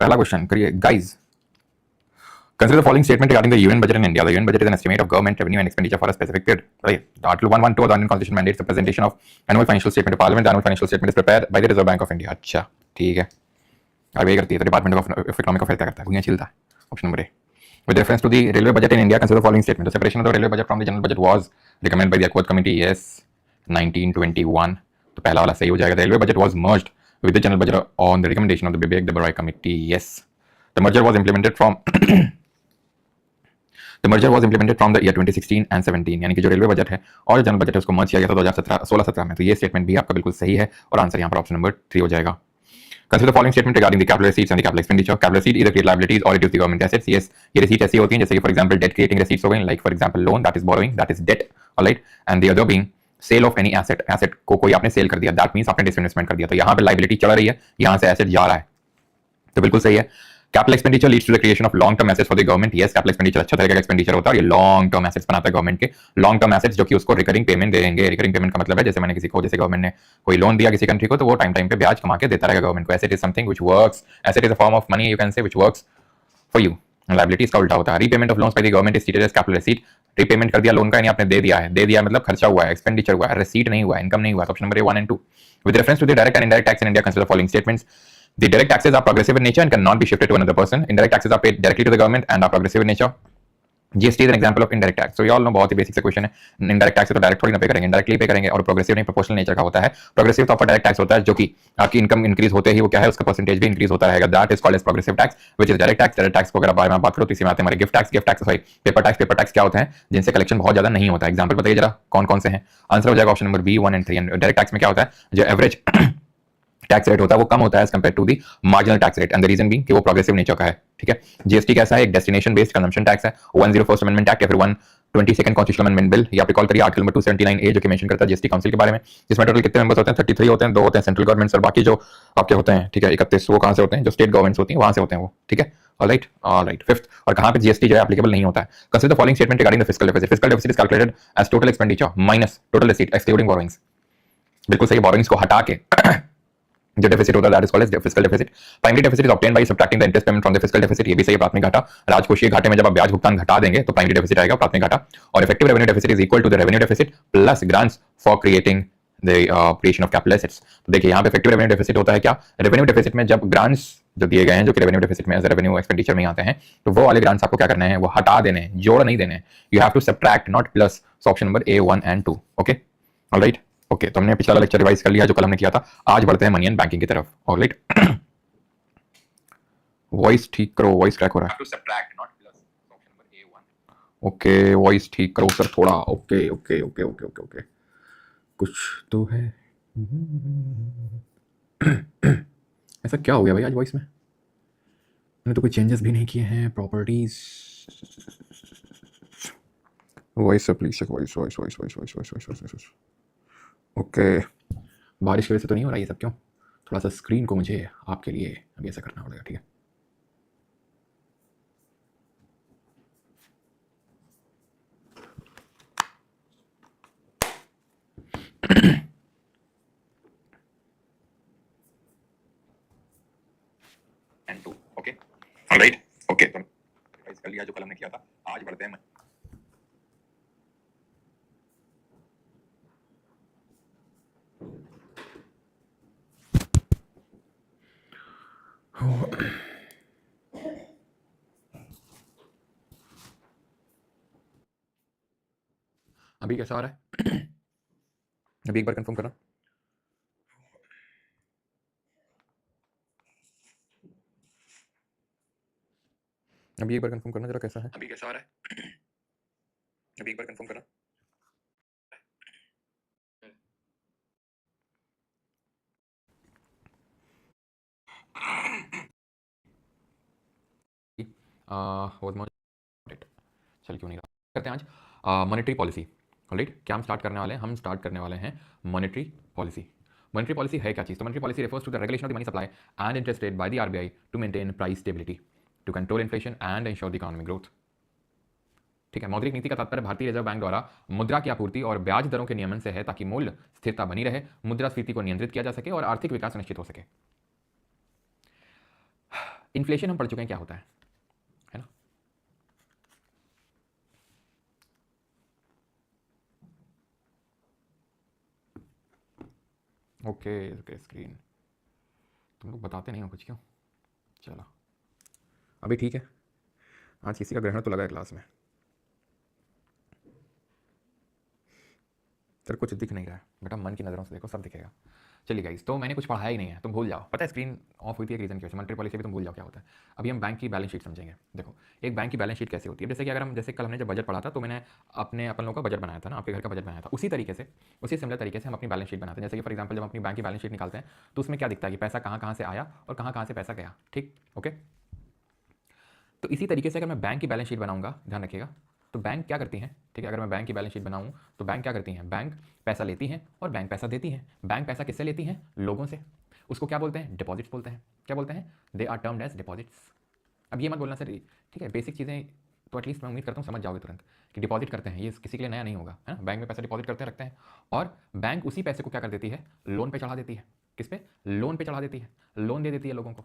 पहला क्वेश्चन करिए guys. Consider the following statement regarding the UN budget in India. The UN budget is an estimate of government revenue and expenditure for a specific period. Right. Article 112 of the Indian Constitution mandates the presentation of annual financial statement to Parliament. The annual financial statement is prepared by the Reserve Bank of India. अच्छा ठीक है, अब ये करती है तो department of economic affair क्या करता है? भूया छिलता है। Option number A. With reference to the railway budget in India, consider the following statement. The separation of the railway budget from the general budget was recommended by the Accord Committee. Yes, 1921. तो पहला वाला सही हो जाएगा. The railway budget was merged with the general budget on the recommendation of the Bibek-Debaroi Committee. Yes, the merger was implemented from The merger was implemented from the year 2016 and 17, यानी कि जो railway budget है और general budget है उसको मर्ज किया गया था 2016-17 में. तो ये स्टेटमेंट भी आपका बिल्कुल सही है और आंसर यहाँ पर ऑप्शन नंबर 3 हो जाएगा. Consider the following statement regarding the capital receipts and the capital expenditure. Capital receipt either create liabilities or reduce the government assets. Yes, ये receipt ऐसी होती हैं जैसे कि for example debt creating receipts हो गई, like for example loan, that is borrowing, that is debt, alright, and the other being sale of any asset. Asset को कोई आपने सेल कर दिया, that means आपने डिसइन्वेस्टमेंट कर दिया. तो यहाँ पे लाइबिलिटी चढ़ रही है, यहाँ से एसेट जा रहा है, तो बिल्कुल सही है. Capital expenditure leads to the creation of long term assets for the government. Yes, capital expenditure अच्छा तरीके का एक्सपेंडिचर होता है और ये लॉन्ग टर्म एसेट्स बनाता है गवर्नमेंट के. लॉन्ग टर्म एसेट्स जो कि उसको रिकरिंग पेमेंट देंगे. रिकरिंग पेमेंट का मतलब है जैसे मैंने किसी को, जैसे गवर्नमेंट ने कोई लोन दिया किसी कंट्री को, तो वो टाइम टाइम पे ब्याज कमा के देता रहेगा गवर्नमेंट को. Asset is something which works, asset is a form of money you can say which works for you. Liability इसका उल्टा होता है. Repayment of loans by the government is treated as capital receipt. Repayment कर दिया loan का, यानी आपने दे दिया है. दे दिया मतलब खर्चा हुआ है, एक्सपेंडिचर हुआ है, रिसीट नहीं हुआ है, इनकम नहीं हुआ. Option number 1 and 2. With reference to the direct and indirect tax in India, consider the following statements. The direct taxes are progressive in nature and cannot be shifted to another person. Indirect taxes are paid directly to the government and are progressive in nature. GST is an example of indirect tax. So you all know, बहुत ही basic सा question है. Indirect tax तो direct थोड़ी ना पे करेंगे, indirectly पे करेंगे. और प्रोग्रेसिव नहीं, प्रोपोर्शनल नेचर का होता है. प्रोग्रेसिव तो आपका डायरेक्ट टैक्स होता है जो कि आपकी इनकम इंक्रीज होते ही वो क्या है, उसका परसेंटेज भी इंक्रीज होता रहेगा. That is called as progressive tax which is direct tax. Direct tax को अगर बारे में बात करो तो इसी में आते हैं हमारे gift tax. Gift tax sorry paper tax. Paper tax क्या होते हैं जिनसे कलेक्शन बहुत ज्यादा नहीं होता है. एग्जांपल बताइए जरा कौन कौन से हैं. आंसर हो जाएगा option number B 1 and 3. Direct tax में क्या होता है, जो एवरेज टैक्स रेट होता है वो कम होता है as compare to the marginal tax rate, and the reason being कि वो प्रोग्रेसिव नेचर का है. ठीक है. जीएसटी कैसा है, एक डेस्टिनेशन बेस्ड कंजम्पशन टैक्स है. 101st अमेंडमेंट एक्ट या फिर 122nd कॉन्स्टिट्यूशनल अमेंडमेंट बिल, या आप रिकॉल करिए आर्टिकल नंबर 279A जो कि मेंशन करता है जीएसटी काउंसिल के बारे में, जिसमें टोटल कितने मेंबर्स होते हैं, 33 होते हैं. 2 होते हैं सेंट्रल गवर्नमेंट और बाकी जो आपके होते हैं, ठीक है, 31 वो कहां से होते हैं, जो स्टेट गवर्नमेंट्स होती हैं वहां से होते हैं वो. ठीक है. ऑलराइट. फिफ्थ, और कहां पे जीएसटी जो है एप्लीकेबल नहीं होता है. Consider the following statement regarding the fiscal deficit. Fiscal deficit is calculated as total expenditure minus total receipt excluding borrowings. बिल्कुल सही. बोरोइंग्स को हटा के जो डेफिसिट होता है that is called as fiscal deficit. Primary deficit is obtained by subtracting the interest payment from the fiscal deficit. ये भी सही है. प्राथमिक घाटा, राजकोषीय घाटे में जब आप ब्याज भुगतान घटा देंगे तो प्राइमरी डेफिसिट आएगा, प्राथमिक घाटा. और effective revenue deficit is equal to the revenue deficit plus grants for creating the creation of capital assets. तो देखिए यहाँ पे इफेक्टिव रेवेन्यू डेफिसिट होता है क्या, रेवेन्यू डेफिसिट में जब ग्रांट्स जो दिए गए हैं जो कि रेवेन्यू डेफिसिट में एज रेवेन्यू एक्सपेंडिचर में आते हैं, तो वो वाले ग्रांट्स आपको क्या करना है, वो हटा देने हैं, जोड़ नहीं देने. You have to subtract not plus. So option number A 1 and 2. Okay. Alright. Okay, तो हमने पिछला लेक्चर रिवाइज कर लिया जो कल हमने किया था. आज बढ़ते हैं मनी एंड बैंकिंग की तरफ. ऑलराइट. वॉइस ठीक करो, वॉइस क्रैक हो रहा है. ओके, वॉइस ठीक करो सर थोड़ा. Okay okay okay okay okay okay, कुछ तो है. ऐसा क्या हो गया भाई आज वॉइस में? मैंने तो कोई चेंजेस भी नहीं किए हैं. प्रॉपर्टीज वॉइस से please check. Voice voice voice voice voice voice voice voice. Okay, बारिश की वजह से तो नहीं हो रहा ये सब? क्यों? थोड़ा सा स्क्रीन को मुझे आपके लिए अभी ऐसा करना पड़ेगा. ठीक है. and 2. ओके. ऑलराइट. ओके, तो रिवाइज कर लिया जो कल हमने किया था. आज बढ़ते हैं अभी कैसा आ रहा है? अभी एक बार कंफर्म करना. अभी एक बार कंफर्म करना जरा कैसा है. अभी कैसा आ रहा है? अभी एक बार कंफर्म करना. चल क्यों नहीं रहा. करते हैं आज मॉनेटरी पॉलिसी. ऑलराइट. क्या हम स्टार्ट करने वाले हैं? हम स्टार्ट करने वाले हैं मॉनेटरी पॉलिसी. मॉनेटरी पॉलिसी है क्या चीज़? तो monetary policy refers to the regulation of the money supply and interest rate by the RBI to maintain price stability, to control inflation and ensure the economic growth. ठीक है. मौद्रिक नीति का तात्पर्य भारतीय रिजर्व बैंक द्वारा मुद्रा की आपूर्ति और ब्याज दरों के नियमन से है ताकि मूल्य स्थिरता बनी रहे, मुद्रास्फीति को नियंत्रित किया जा सके और आर्थिक विकास सुनिश्चित हो सके. इन्फ्लेशन हम पढ़ चुके हैं क्या होता है ना। ओके ओके स्क्रीन तुम लोग बताते नहीं हो कुछ, क्यों? चलो अभी ठीक है। आज किसी का ग्रहण तो लगा है क्लास में, तेरे कुछ दिख नहीं रहा है बेटा, मन की नज़रों से देखो सब दिखेगा। चलिए गाइस, तो मैंने कुछ पढ़ाया ही नहीं है, तुम भूल जाओ। पता है स्क्रीन ऑफ हुई थी एक रीज़न की वजह से, मॉनेटरी पॉलिसी भी तुम भूल जाओ क्या होता है। अभी हम बैंक की बैलेंस शीट समझेंगे। देखो एक बैंक की बैलेंस शीट कैसे होती है, जैसे कि अगर हम, जैसे कल हमने जब बजट पढ़ा था तो मैंने अपन लोगों का बजट बनाया था ना, आपके घर का बजट बनाया था, उसी तरीके से, उसी सिमिलर तरीके से हम अपनी बैलेंस शीट बनाते हैं। जैसे कि फॉर एग्जाम्पल जब हम अपनी बैंक की बैलेंस शीट निकालते हैं तो उसमें क्या दिखता है कि पैसा कहाँ कहाँ से आया और कहाँ कहाँ से पैसा गया। ठीक, ओके। तो इसी तरीके से अगर मैं बैंक की बैलेंस शीट बनाऊंगा, ध्यान रखिएगा, तो बैंक क्या करती हैं, ठीक है, अगर मैं बैंक की बैलेंस शीट बनाऊं तो बैंक क्या करती हैं, बैंक पैसा लेती हैं और बैंक पैसा देती हैं। बैंक पैसा किससे लेती हैं, लोगों से। उसको क्या बोलते हैं, डिपॉजिट्स बोलते हैं। क्या बोलते हैं, they are termed as deposits. अब ये मत बोलना सर, ठीक है, बेसिक चीज़ें तो एटलीस्ट मैं उम्मीद करता हूँ समझ जाओगे तुरंत कि डिपॉजिट करते हैं, ये किसी के लिए नया नहीं होगा, है ना। बैंक में पैसा डिपॉजिट करते रखते हैं और बैंक उसी पैसे को क्या कर देती है, लोन पे चढ़ा देती है। किस पे, लोन पे चढ़ा देती है, लोन दे देती है लोगों को।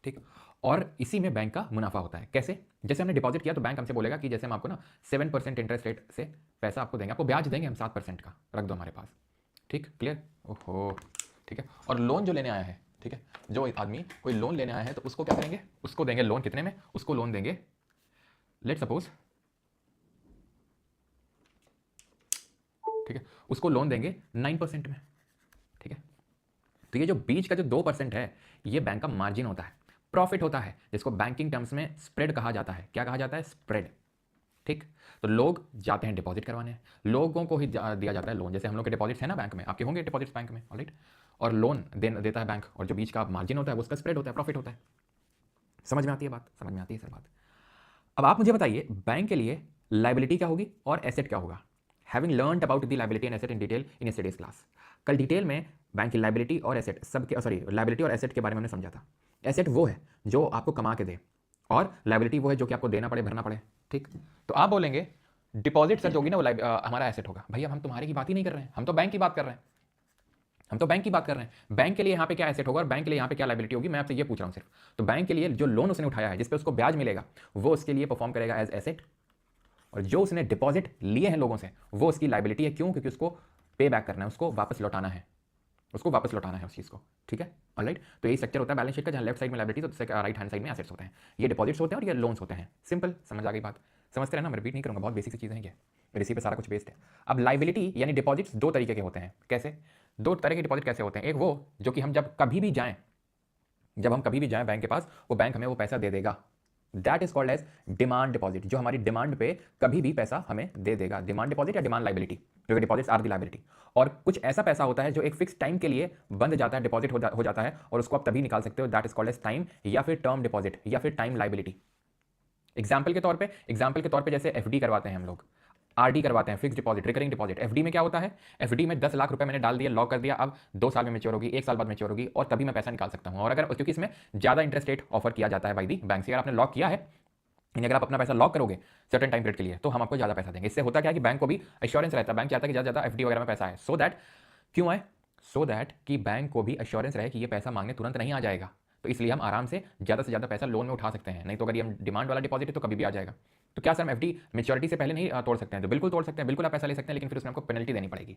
ठीक, और इसी में बैंक का मुनाफा होता है। कैसे, जैसे हमने डिपॉजिट किया तो बैंक हमसे बोलेगा कि जैसे हम आपको ना 7% इंटरेस्ट रेट से पैसा आपको देंगे, आपको ब्याज देंगे हम 7% का, रख दो हमारे पास। ठीक, क्लियर, ओहो, ठीक है। और लोन जो लेने आया है, ठीक है, जो आदमी कोई लोन लेने आया है तो उसको क्या करेंगे, उसको देंगे लोन कितने में, उसको लोन देंगे लेट सपोज, ठीक है, उसको लोन देंगे 9% में। ठीक है, तो ये जो बीच का जो 2% है ये बैंक का मार्जिन होता है, प्रॉफिट होता है, जिसको बैंकिंग टर्म्स में स्प्रेड कहा जाता है। क्या कहा जाता है, स्प्रेड। ठीक, तो लोग जाते हैं डिपॉजिट करवाने, लोगों को ही दिया जाता है लोन। जैसे हम लोग के डिपॉजिट्स है ना बैंक में, आपके होंगे डिपॉजिट्स बैंक में, ऑलराइट, और लोन देता है बैंक, और जो बीच का मार्जिन होता है वो उसका स्प्रेड होता है, प्रॉफिट होता है। समझ में आती है बात, समझ में आती है सर बात। अब आप मुझे बताइए बैंक के लिए लाइबिलिटी क्या होगी और एसेट क्या होगा। Having learned about the liability and asset in detail in yesterday's class, कल डिटेल में बैंक की लाइबिलिटी और एसेट सब के, सॉरी, लाइबिलिटी और एसेट के बारे में हमने समझा था। एसेट वो है जो आपको कमा के दे और लाइबिलिटी वो है जो कि आपको देना पड़े, भरना पड़े। ठीक, तो आप बोलेंगे डिपॉजिट सर जो होगी ना वो हमारा एसेट होगा। भैया हम तुम्हारे की बात ही नहीं कर रहे हैं, हम तो बैंक की बात कर रहे हैं, हम तो बैंक की बात कर रहे हैं। बैंक के लिए यहाँ पे क्या एसेट होगा और बैंक के लिए यहाँ पे क्या लाइबिलिटी होगी, मैं आपसे ये पूछ रहा हूँ सिर्फ। तो बैंक के लिए जो लोन उसने उठाया है, जिस पे उसको ब्याज मिलेगा, वो उसके लिए परफॉर्म करेगा एज एसेट, और जो उसने डिपॉजिट लिए हैं लोगों से वो उसकी लाइबिलिटी है। क्यों, क्योंकि उसको पे बैक करना है, उसको वापस लौटाना है, उसको वापस लौटाना है उस चीज़ को। ठीक है, ऑलराइट। तो यही स्ट्रक्चर होता है बैलेंस शीट का, जहाँ लेफ्ट साइड में लाइबिलिटी तो राइट हैंड साइड में एसेट्स होते हैं। ये डिपॉजिट्स होते हैं और ये लोन्स होते हैं। सिंपल, समझ आ गई बात, समझते रहना, मैं रिपीट नहीं करूँगा, बहुत बेसिक सी चीज़ें हैं ये, मेरे इसी पे सारा कुछ बेस्ड है। अब लाइबिलिटी यानी डिपॉजिट्स दो तरीके के होते हैं। कैसे, दो तरह के डिपॉजिट कैसे होते हैं, एक वो जो कि हम जब कभी भी जाएं, जब हम कभी भी जाएं बैंक के पास, वो बैंक हमें वो पैसा दे देगा, that is called as demand deposit, जो हमारी डिमांड पे कभी भी पैसा हमें दे देगा। डिमांड डिपॉजिट या डिमांड लाइबिलिटी, जो डिपॉजिट्स आर दी लाइबिलिटी। और कुछ ऐसा पैसा होता है जो एक फिक्स टाइम के लिए बंद जाता है, डिपॉजिट हो जाता है, और उसको आप तभी निकाल सकते हो, that is called as time या फिर टर्म डिपॉजिट या फिर टाइम लाइबिलिटी। एग्जाम्पल के तौर पे जैसे एफडी करवाते हैं हम लोग, आरडी करवाते हैं, fix deposit, recurring deposit. FD में क्या होता है, एफडी में 10 लाख रुपए मैंने डाल दिया, लॉक कर दिया, अब 2 साल में मैच्योर होगी, 1 साल बाद मैच्योर होगी, और तभी मैं पैसा निकाल सकता हूं। और अगर, क्योंकि इसमें ज्यादा इंटरेस्ट रेट ऑफर किया जाता है बाई दी बैंक से, अगर आपने लॉक किया है, यानी अगर आप अपना पैसा लॉक करोगे सर्टेन टाइम पीरियड के लिए, तो हम आपको ज्यादा पैसा देंगे। इससे होता क्या है कि बैंक को भी एश्योरेंस रहता है, बैंक चाहता है कि ज्यादा ज्यादा एफडी वगैरह में पैसा है, सो दैट, क्यों आए, सो दैट कि बैंक को भी एश्योरेंस रहे कि ये पैसा मांगने तुरंत नहीं आ जाएगा। तो इसलिए हम आराम से ज़्यादा पैसा लोन में उठा सकते हैं। नहीं तो अगर ये डिमांड वाला डिपॉजिट है तो कभी भी आ जाएगा। तो क्या सर हम एफडी मैच्योरिटी से पहले नहीं तोड़ सकते हैं? तो बिल्कुल तोड़ सकते हैं, बिल्कुल आप पैसा ले सकते हैं, लेकिन फिर उसमें आपको पेनल्टी देनी पड़ेगी।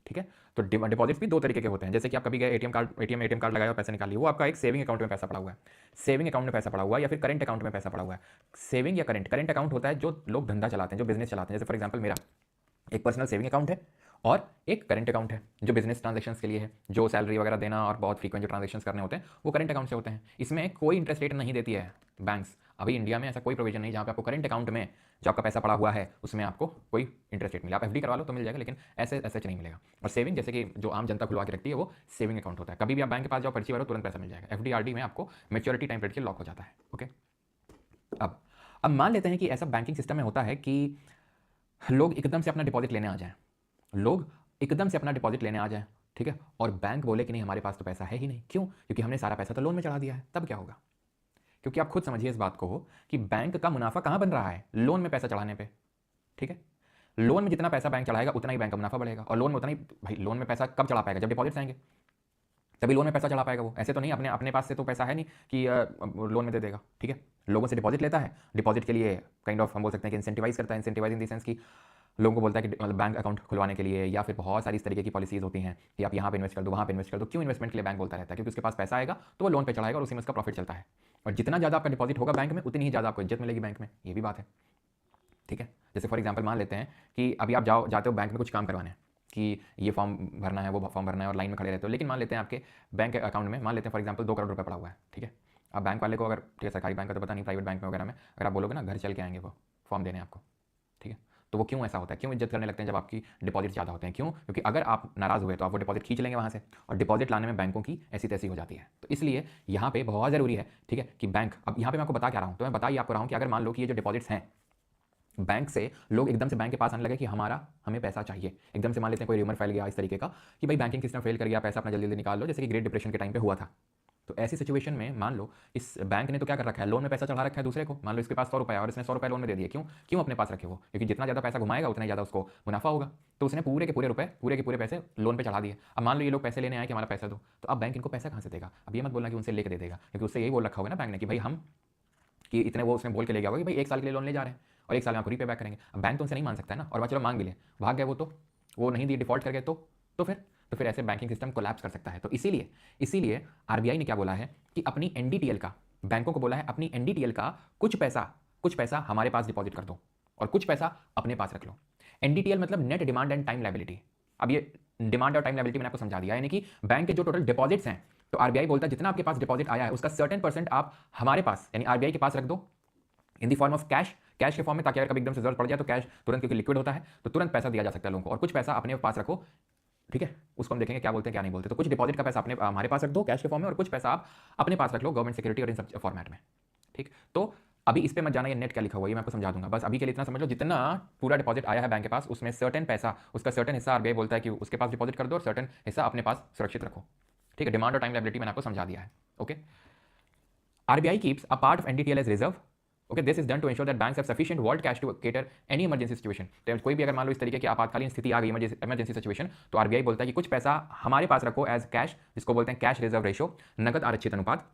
ठीक है, तो डिपॉजिट्स भी दो तरीके के होते हैं। जैसे कि आप कभी गए एटीएम कार्ड लगाया और पैसा निकालिए, वो आपका एक सेविंग अकाउंट में पैसा पड़ा हुआ है, सेविंग अकाउंट में पैसा पड़ा हुआ है, या फिर करंट अकाउंट में पैसा पड़ा हुआ है। सेविंग या करंट अकाउंट होता है जो लोग धंधा चलाते हैं, जो बिजनेस चलाते हैं। जैसे फॉर एग्जाम्पल मेरा एक पर्सनल सेविंग अकाउंट है और एक करंट अकाउंट है जो बिजनेस ट्रांजैक्शंस के लिए है, जो सैलरी वगैरह देना और बहुत फ्रीक्वेंट जो ट्रांजैक्शंस करने होते हैं वो करंट अकाउंट से होते हैं। इसमें कोई इंटरेस्ट रेट नहीं देती है बैंक्स। अभी इंडिया में ऐसा कोई प्रोविजन नहीं जहाँ पे आपको करंट अकाउंट में जो आपका पैसा पड़ा हुआ है उसमें आपको कोई इंटरेस्ट रेट मिले। आप एफडी करवा लो तो मिल जाएगा, लेकिन ऐसे नहीं मिलेगा। और सेविंग, जैसे कि जो आम जनता खुलवा के रखती है, वो सेविंग अकाउंट होता है। कभी भी आप बैंक के पास जाओ, पर्ची भरो, तुरंत पैसा मिल जाएगा। एफडी आरडी में आपको मैच्योरिटी टाइम पीरियड के लॉक हो जाता है। ओके, अब मान लेते हैं कि ऐसा बैंकिंग सिस्टम में होता है कि लोग एकदम से अपना डिपॉजिट लेने आ जाएं, लोग एकदम से अपना डिपॉजिट लेने आ जाएं, ठीक है, और बैंक बोले कि नहीं हमारे पास तो पैसा है ही नहीं। क्यों? क्योंकि हमने सारा पैसा तो लोन में चढ़ा दिया है। तब क्या होगा? क्योंकि आप खुद समझिए इस बात को कि बैंक का मुनाफा कहां बन रहा है? लोन में पैसा चढ़ाने पे। ठीक है, लोन में जितना पैसा बैंक चढ़ाएगा उतना ही बैंक का मुनाफा बढ़ेगा, और लोन में उतना ही, भाई लोन में पैसा कब चढ़ा पाएगा? जब डिपॉजिट्स आएंगे। तभी लोन में पैसा चढ़ा पाएगा वो। ऐसे तो नहीं अपने अपने पास से तो पैसा है नहीं कि लोन में दे देगा, ठीक है। लोगों से डिपॉजिट लेता है, डिपॉजिट के लिए काइंड ऑफ हम बोल सकते हैं कि इंसेंटिवाइज करता है। इंसेंटिवाइज इन द सेंस कि लोगों को बोलता है कि मतलब बैंक अकाउंट खुलवाने के लिए, या फिर बहुत सारी इस तरीके की पॉलिसीज होती हैं कि आप यहाँ पे इन्वेस्ट कर दो, वहाँ पे इन्वेस्ट कर दो। क्यों इन्वेस्टमेंट के लिए बैंक बोलता रहता है? क्योंकि उसके पास पैसा आएगा तो वो लोन पे चढ़ाएगा और उसी में उसका प्रॉफिट चलता है। और जितना ज़्यादा आपका डिपॉजिट होगा बैंक में, उतनी ही ज़्यादा आपको इज्जत मिलेगी बैंक में, ये भी बात है, ठीक है। जैसे फॉर एग्जाम्पल मान लेते हैं कि अभी आप जाते हो बैंक में कुछ काम करवाने कि ये फॉर्म भरना है, वो फॉर्म भरना है, और लाइन में खड़े रहते हो। लेकिन मान लेते हैं आपके बैंक अकाउंट में मान लेते हैं फॉर एग्जाम्पल 2 करोड़ रुपये पड़ा हुआ है, ठीक है। अब बैंक वाले को अगर, ठीक है, सरकारी बैंक का तो पता नहीं, प्राइवेट बैंक में वगैरह में अगर आप बोलोगे ना घर चल के आएंगे वो फॉर्म देने आपको, ठीक है। तो वो क्यों ऐसा होता है, क्यों इज्जत करने लगते हैं जब आपकी डिपॉजिट ज़्यादा होते हैं? क्यों? क्योंकि अगर आप नाराज़ हुए तो आप वो डिपॉजिट खींच लेंगे वहाँ से, और डिपॉजिट लाने में बैंकों की ऐसी तैसी हो जाती है। तो इसलिए यहाँ पे बहुत ज़रूरी है, ठीक है, कि बैंक, अब यहाँ पे मैं आपको बता क्या रहा हूँ, तो मैं बता ही आपको रहा हूँ कि अगर मान लो कि ये जो डिपॉजिट्स हैं बैंक से, लोग एकदम से बैंक के पास आने लगे कि हमें पैसा चाहिए, एकदम से मान लेते हैं कोई र्यूमर फैल गया इस तरीके का कि भाई बैंकिंग सिस्टम फेल कर गया, पैसा अपना जल्दी जल्दी निकाल लो, जैसे कि ग्रेट डिप्रेशन के टाइम पे हुआ था। तो ऐसी सिचुएशन में मान लो इस बैंक ने तो क्या कर रखा है, लोन में पैसा चढ़ा रखा है दूसरे को। मान लो इसके पास 100 रुपये और इसने 100 रुपये लोन में दे दिए। क्यों? क्यों अपने पास रखे वो? क्योंकि जितना ज़्यादा पैसा घुमाएगा उतना ज़्यादा उसको मुनाफा होगा। तो उसने पूरे के पूरे रुपए, पूरे के पूरे पैसे लोन पे चढ़ा दिए। अब मान लो ये लोग पैसे लेने आए कि हमारा पैसा दो, तो अब बैंक इनको पैसा कहाँ से देगा? अब ये मत बोलना कि उनसे लेकर दे देगा, क्योंकि उससे यही बोल रखा होगा ना बैंक ने कि भाई हम, कि इतने वो उसने बोल के ले गया होगा कि भाई 1 साल के लिए लोन ले जा रहे हैं और 1 साल में आपको रीपे बैक करेंगे। अब बैंक तो उनसे नहीं मान सकता है ना, और चलो मांग भी ले, भाग गए वो, तो वो नहीं दिए, डिफॉल्ट कर गए, तो फिर ऐसे बैंकिंग सिस्टम कोलैप्स कर सकता है। तो इसीलिए आरबीआई ने क्या बोला है कि अपनी एनडीटीएल का, बैंकों को बोला है अपनी एनडीटीएल का कुछ पैसा हमारे पास डिपॉजिट कर दो और कुछ पैसा अपने पास रख लो। एनडीटीएल मतलब net demand and time liability. अब ये डिमांड और टाइम लायबिलिटी मैंने आपको समझा दिया, यानी कि बैंक के जो टोटल डिपॉजिट्स हैं, तो आरबीआई बोलता है जितना आपके पास डिपॉजिट आया है उसका सर्टेन परसेंट आप हमारे पास यानी आरबीआई के पास रख दो इन दी फॉर्म ऑफ कैश के फॉर्म में, ताकि अगर कभी एकदम से जरूरत पड़ जाए तो कैश तुरंत, क्योंकि लिक्विड होता है तो तुरंत पैसा दिया जा सकता है लोगों को। और कुछ पैसा अपने पास रखो, ठीक है, उसको हम देखेंगे क्या बोलते हैं क्या नहीं बोलते। तो कुछ डिपॉजिट का पैसा अपने हमारे पास रख दो कैश के फॉर्म में, और कुछ पैसा आप अपने पास रख लो गवर्नमेंट सिक्योरिटी और इन सब फॉर्मेट में, ठीक। तो अभी इस पे मत जाना, ये नेट क्या लिखा हुआ है ये मैं आपको समझा दूंगा। बस अभी के लिए इतना समझ लो, जितना पूरा डिपॉजिट आया है बैंक के पास उसमें सर्टेन पैसा, उसका सर्टेन हिस्सा आरबीआई बोलता है कि उसके पास डिपॉजिट कर दो और सर्टेन हिस्सा अपने पास सुरक्षित रखो, ठीक है। डिमांड और टाइम लायबिलिटी मैंने आपको समझा दिया है, okay. RBI keeps a part of NDTL as reserve. Okay, this is done to ensure that banks have sufficient vault cash to cater any emergency situation. तो कोई भी अगर मान लो इस तरीके की आपातकालीन स्थिति आ गई, इमरजेंसी सिचुएशन, तो आरबीआई बोलता है कि कुछ पैसा हमारे पास रखो एज कैश, जिसको बोलते हैं कैश रिजर्व रेशियो, नकद आरक्षित अनुपात,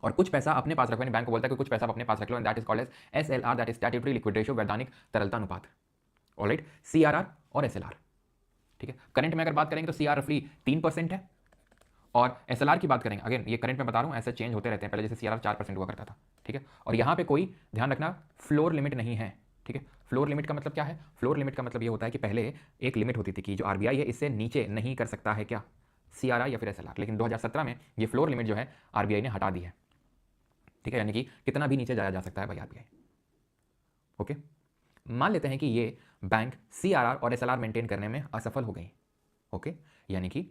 और कुछ पैसा अपने पास रखो। बैंक को बोलता है कि कुछ पैसा अपने पास रख लो, and that is called as SLR, that is statutory liquid ratio, वैधानिक तरलता अनुपात, ऑलराइट। CRR और SLR, ठीक है। करंट में अगर बात करेंगे तो CR रफली 3% है, और SLR की बात करेंगे, अगेन ये करंट में बता रहा हूँ, ऐसे चेंज होते रहते हैं, पहले जैसे CRR 4% हुआ करता था, ठीक है। और यहाँ पे कोई ध्यान रखना फ्लोर लिमिट नहीं है, ठीक है। फ्लोर लिमिट का मतलब क्या है? फ्लोर लिमिट का मतलब ये होता है कि पहले एक लिमिट होती थी कि जो आरबीआई है इससे नीचे नहीं कर सकता है क्या, CRR या फिर SLR, लेकिन 2017 में ये फ्लोर लिमिट जो है आरबीआई ने हटा दी है, ठीक है। यानी कि कितना भी नीचे जाया जा सकता है भाई आरबीआई, ओके। मान लेते हैं कि ये बैंक CRR और SLR मेंटेन करने में असफल हो गई, ओके। यानी कि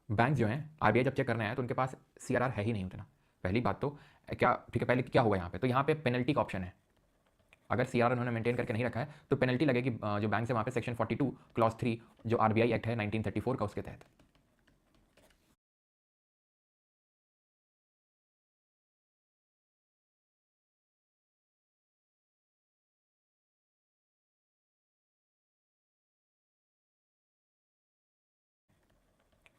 बैंक जो हैं आरबीआई जब चेक करने आया तो उनके पास CRR है ही नहीं उतना। पहली बात तो क्या, ठीक है, पहले क्या होगा यहाँ पे, तो यहाँ पे पेनल्टी का ऑप्शन है। अगर CRR उन्होंने मेंटेन करके नहीं रखा है तो पेनल्टी लगेगी जो बैंक से वहाँ पे सेक्शन 42 क्लॉज 3 जो आरबीआई एक्ट है 1934 का, उसके तहत।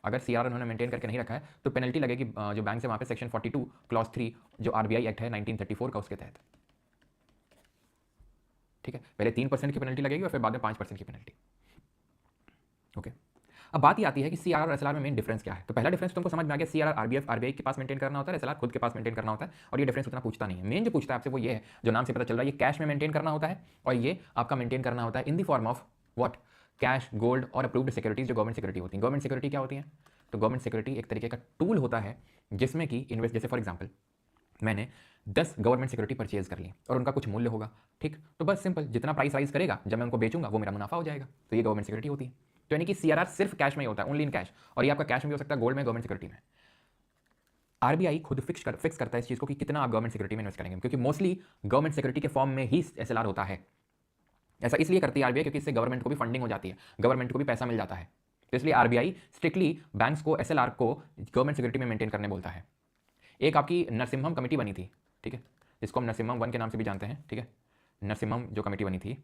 अगर CRR उन्होंने मेंटेन करके नहीं रखा है तो पेनल्टी लगेगी जो बैंक से वहाँ पे सेक्शन 42 क्लॉज 3 जो आरबीआई एक्ट है 1934 का, उसके तहत, ठीक है। पहले 3% की पेनल्टी लगेगी और फिर बाद में 5% की पेनल्टी, ओके। अब बात ये आती है कि CRR और SLR में मेन डिफरेंस क्या है। तो पहला डिफरेंस तुमको समझ में आ गया, CRR आरबीआई के पास मेंटेन करना होता है, SLR खुद के पास मेंटेन करना होता है, और ये डिफरेंस उतना पूछता नहीं है। मेन जो पूछता है आपसे वो ये है, जो नाम से पता चल रहा है, ये कैश में मेंटेन करना होता है और ये आपका मेंटेन करना होता है in the form of what, cash, gold और अप्रूव्ड सिक्योरिटीज, जो गवर्नमेंट सिक्योरिटी होती है। गवर्नमेंट सिक्योरिटी क्या होती है? तो गवर्नमेंट सिक्योरिटी एक तरीके का टूल होता है जिसमें कि इन्वेस्ट, जैसे फॉर एग्जाम्पल मैंने 10 गवर्नमेंट सिक्योरिटी परचेज कर ली और उनका कुछ मूल्य होगा, ठीक, तो बस सिंपल जितना प्राइस राइज करेगा जब मैं उनको बेचूंगा वो मेरा मुनाफा हो जाएगा, तो ये गवर्नमेंट सिक्योरिटी होती है। तो यानी कि CRR सिर्फ कैश में ही होता है, ओनली इन कैश, और ये आपका कैश में भी हो सकता है, गोल्ड में, गवर्नमेंट सिक्योरिटी में। आरबीआई खुद फिक्स करता है इस चीज को कि कितना आप गवर्नमेंट सिक्योरिटी में इन्वेस्ट करेंगे, क्योंकि मोस्टली गवर्नमेंट सिक्योरिटी के फॉर्म में ही SLR होता है। ऐसा इसलिए करती है आरबीआई क्योंकि इससे गवर्नमेंट को भी फंडिंग हो जाती है, गवर्नमेंट को भी पैसा मिल जाता है। तो इसलिए आरबीआई स्ट्रिक्टली बैंक्स को SLR को गवर्नमेंट सिक्योरिटी में मेंटेन करने बोलता है। एक आपकी नरसिम्हम कमेटी बनी थी, ठीक है, जिसको हम नरसिम्हम 1 के नाम से भी जानते हैं, ठीक है। नरसिम्हम जो कमेटी बनी थी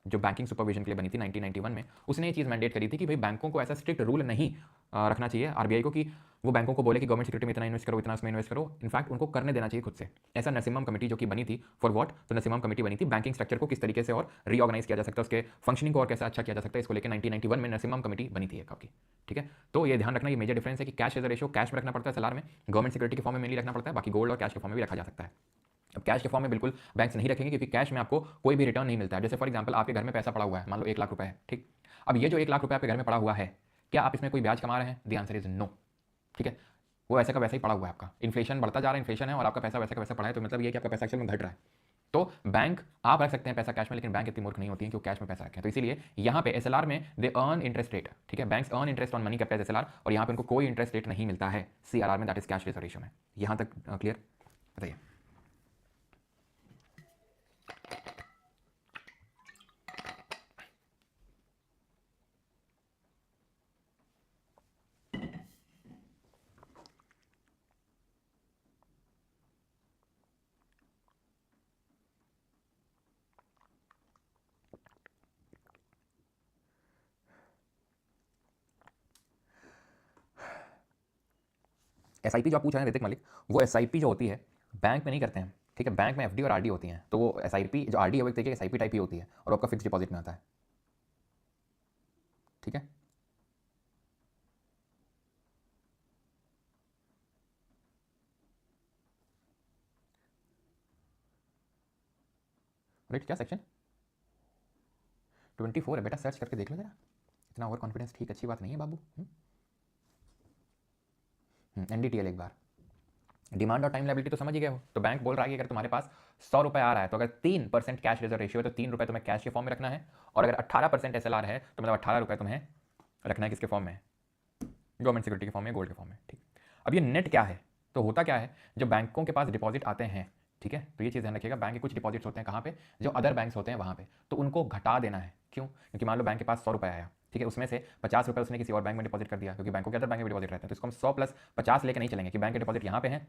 जो बैंकिंग सुपरविजन के लिए बनी थी 1991 में, उसने ये चीज़ मैंडेट करी थी कि भाई बैंकों को ऐसा स्ट्रिक्ट रूल नहीं रखना चाहिए आरबीआई को कि वो बैंकों को बोले कि गवर्नमेंट सिक्योरिटी में इतना इन्वेस्ट करो, इतना उसमें इन्वेस्ट करो। इनफैक्ट उनको करने देना चाहिए खुद से। ऐसा नरसिम्हम कमेटी जो कि बनी थी फॉर व्हाट, तो नरसिम्हम कमेटी बनी थी बैंकिंग स्ट्रक्चर को किस तरीके से और रीऑर्गेनाइज किया जा सकता है, उसके फंक्शनिंग को और कैसे अच्छा किया जा सकता है, इसको लेकर 1991 में नरसिम्हम कमेटी बनी थी एक आपकी। ठीक है, तो ये ध्यान रखना, ये मेजर डिफरेंस है कि cash as a ratio cash में रखना पड़ता है SLR में, गवर्नमेंट सिक्योरिटी के फॉर्म में मेनली रखना पड़ता है, बाकी गोल्ड और कैश के फॉर्म में भी रखा जा सकता है। अब कैश के फॉर्म में बिल्कुल बैंक्स नहीं रखेंगे क्योंकि कैश में आपको कोई भी रिटर्न नहीं मिलता है। जैसे फॉर एग्जांपल आपके घर में पैसा पड़ा हुआ है, मान लो 1 लाख रुपए है, ठीक। अब ये जो 1 लाख रुपए आपके घर में पड़ा हुआ है, क्या आप इसमें कोई ब्याज कमा रहे हैं? The answer is no. ठीक है, वो वैसा का वैसा ही पड़ा हुआ है आपका। इन्फ्लेशन बढ़ता जा रहा है, इन्फ्लेशन है और आपका पैसा वैसा का वैसा पड़ा है, तो मतलब ये कि आपका पैसा एक्चुअल में घट रहा है। तो बैंक आप रख सकते हैं पैसा कैश में, लेकिन बैंक इतनी मूर्ख नहीं होती है कि वो कैश में पैसा रखें। तो इसीलिए यहाँ पे SLR में दे अर्न इंटरेस्ट रेट। ठीक है, banks earn interest on money kept as SLR, और यहाँ पे उनको कोई इंटरेस्ट रेट नहीं मिलता है CRR में, that is cash reserve ratio में। यहाँ तक क्लियर? बताइए। SIP जो आप पूछ रहे हैं ऋतिक मलिक, वो SIP जो होती है बैंक में नहीं करते हैं। ठीक है, बैंक में FD और RD होती हैं, तो वो SIP जो RD है वो एक तरीके SIP टाइप ही होती है और आपका फिक्स डिपॉजिट में आता है। ठीक है, राइट। क्या सेक्शन 24 है बेटा, सर्च करके देख लो जरा। इतना ओवर कॉन्फिडेंस ठीक अच्छी बात नहीं है बाबू। NDTL एक बार डिमांड और टाइम लायबिलिटी तो समझ ही गए हो। तो बैंक बोल रहा है कि अगर तुम्हारे पास 100 रुपए आ रहा है तो अगर 3% कैश रिजर्व रेशियो है तो 3 रुपए तुम्हें कैश के फॉर्म में रखना है, और अगर 18% SLR है तो मतलब 18 रुपए तुम्हें रखना है किसके फॉर्म में? गवर्नमेंट सिक्योरिटी के फॉर्म में, गोल्ड के फॉर्म में। ठीक, अब ये नेट क्या है? तो होता क्या है, जो बैंकों के पास डिपॉजिट आते हैं, ठीक है, तो ये चीज़ ध्यान रखिएगा, बैंक के कुछ डिपॉजिट्स होते हैं कहाँ पे, जो अदर बैंक्स होते हैं वहाँ पे, तो उनको घटा देना है। क्यों? क्योंकि मान लो बैंक के पास 100 रुपये आया, ठीक है, उसमें से 50 रुपये उसने किसी और बैंक में डिपॉजिट कर दिया, क्योंकि बैंकों के अदर बैंक में डिपॉजिट रहते हैं, तो इसको हम 100 प्लस 50 लेकर नहीं चलेंगे कि बैंक के डिपॉजिट यहाँ पे हैं,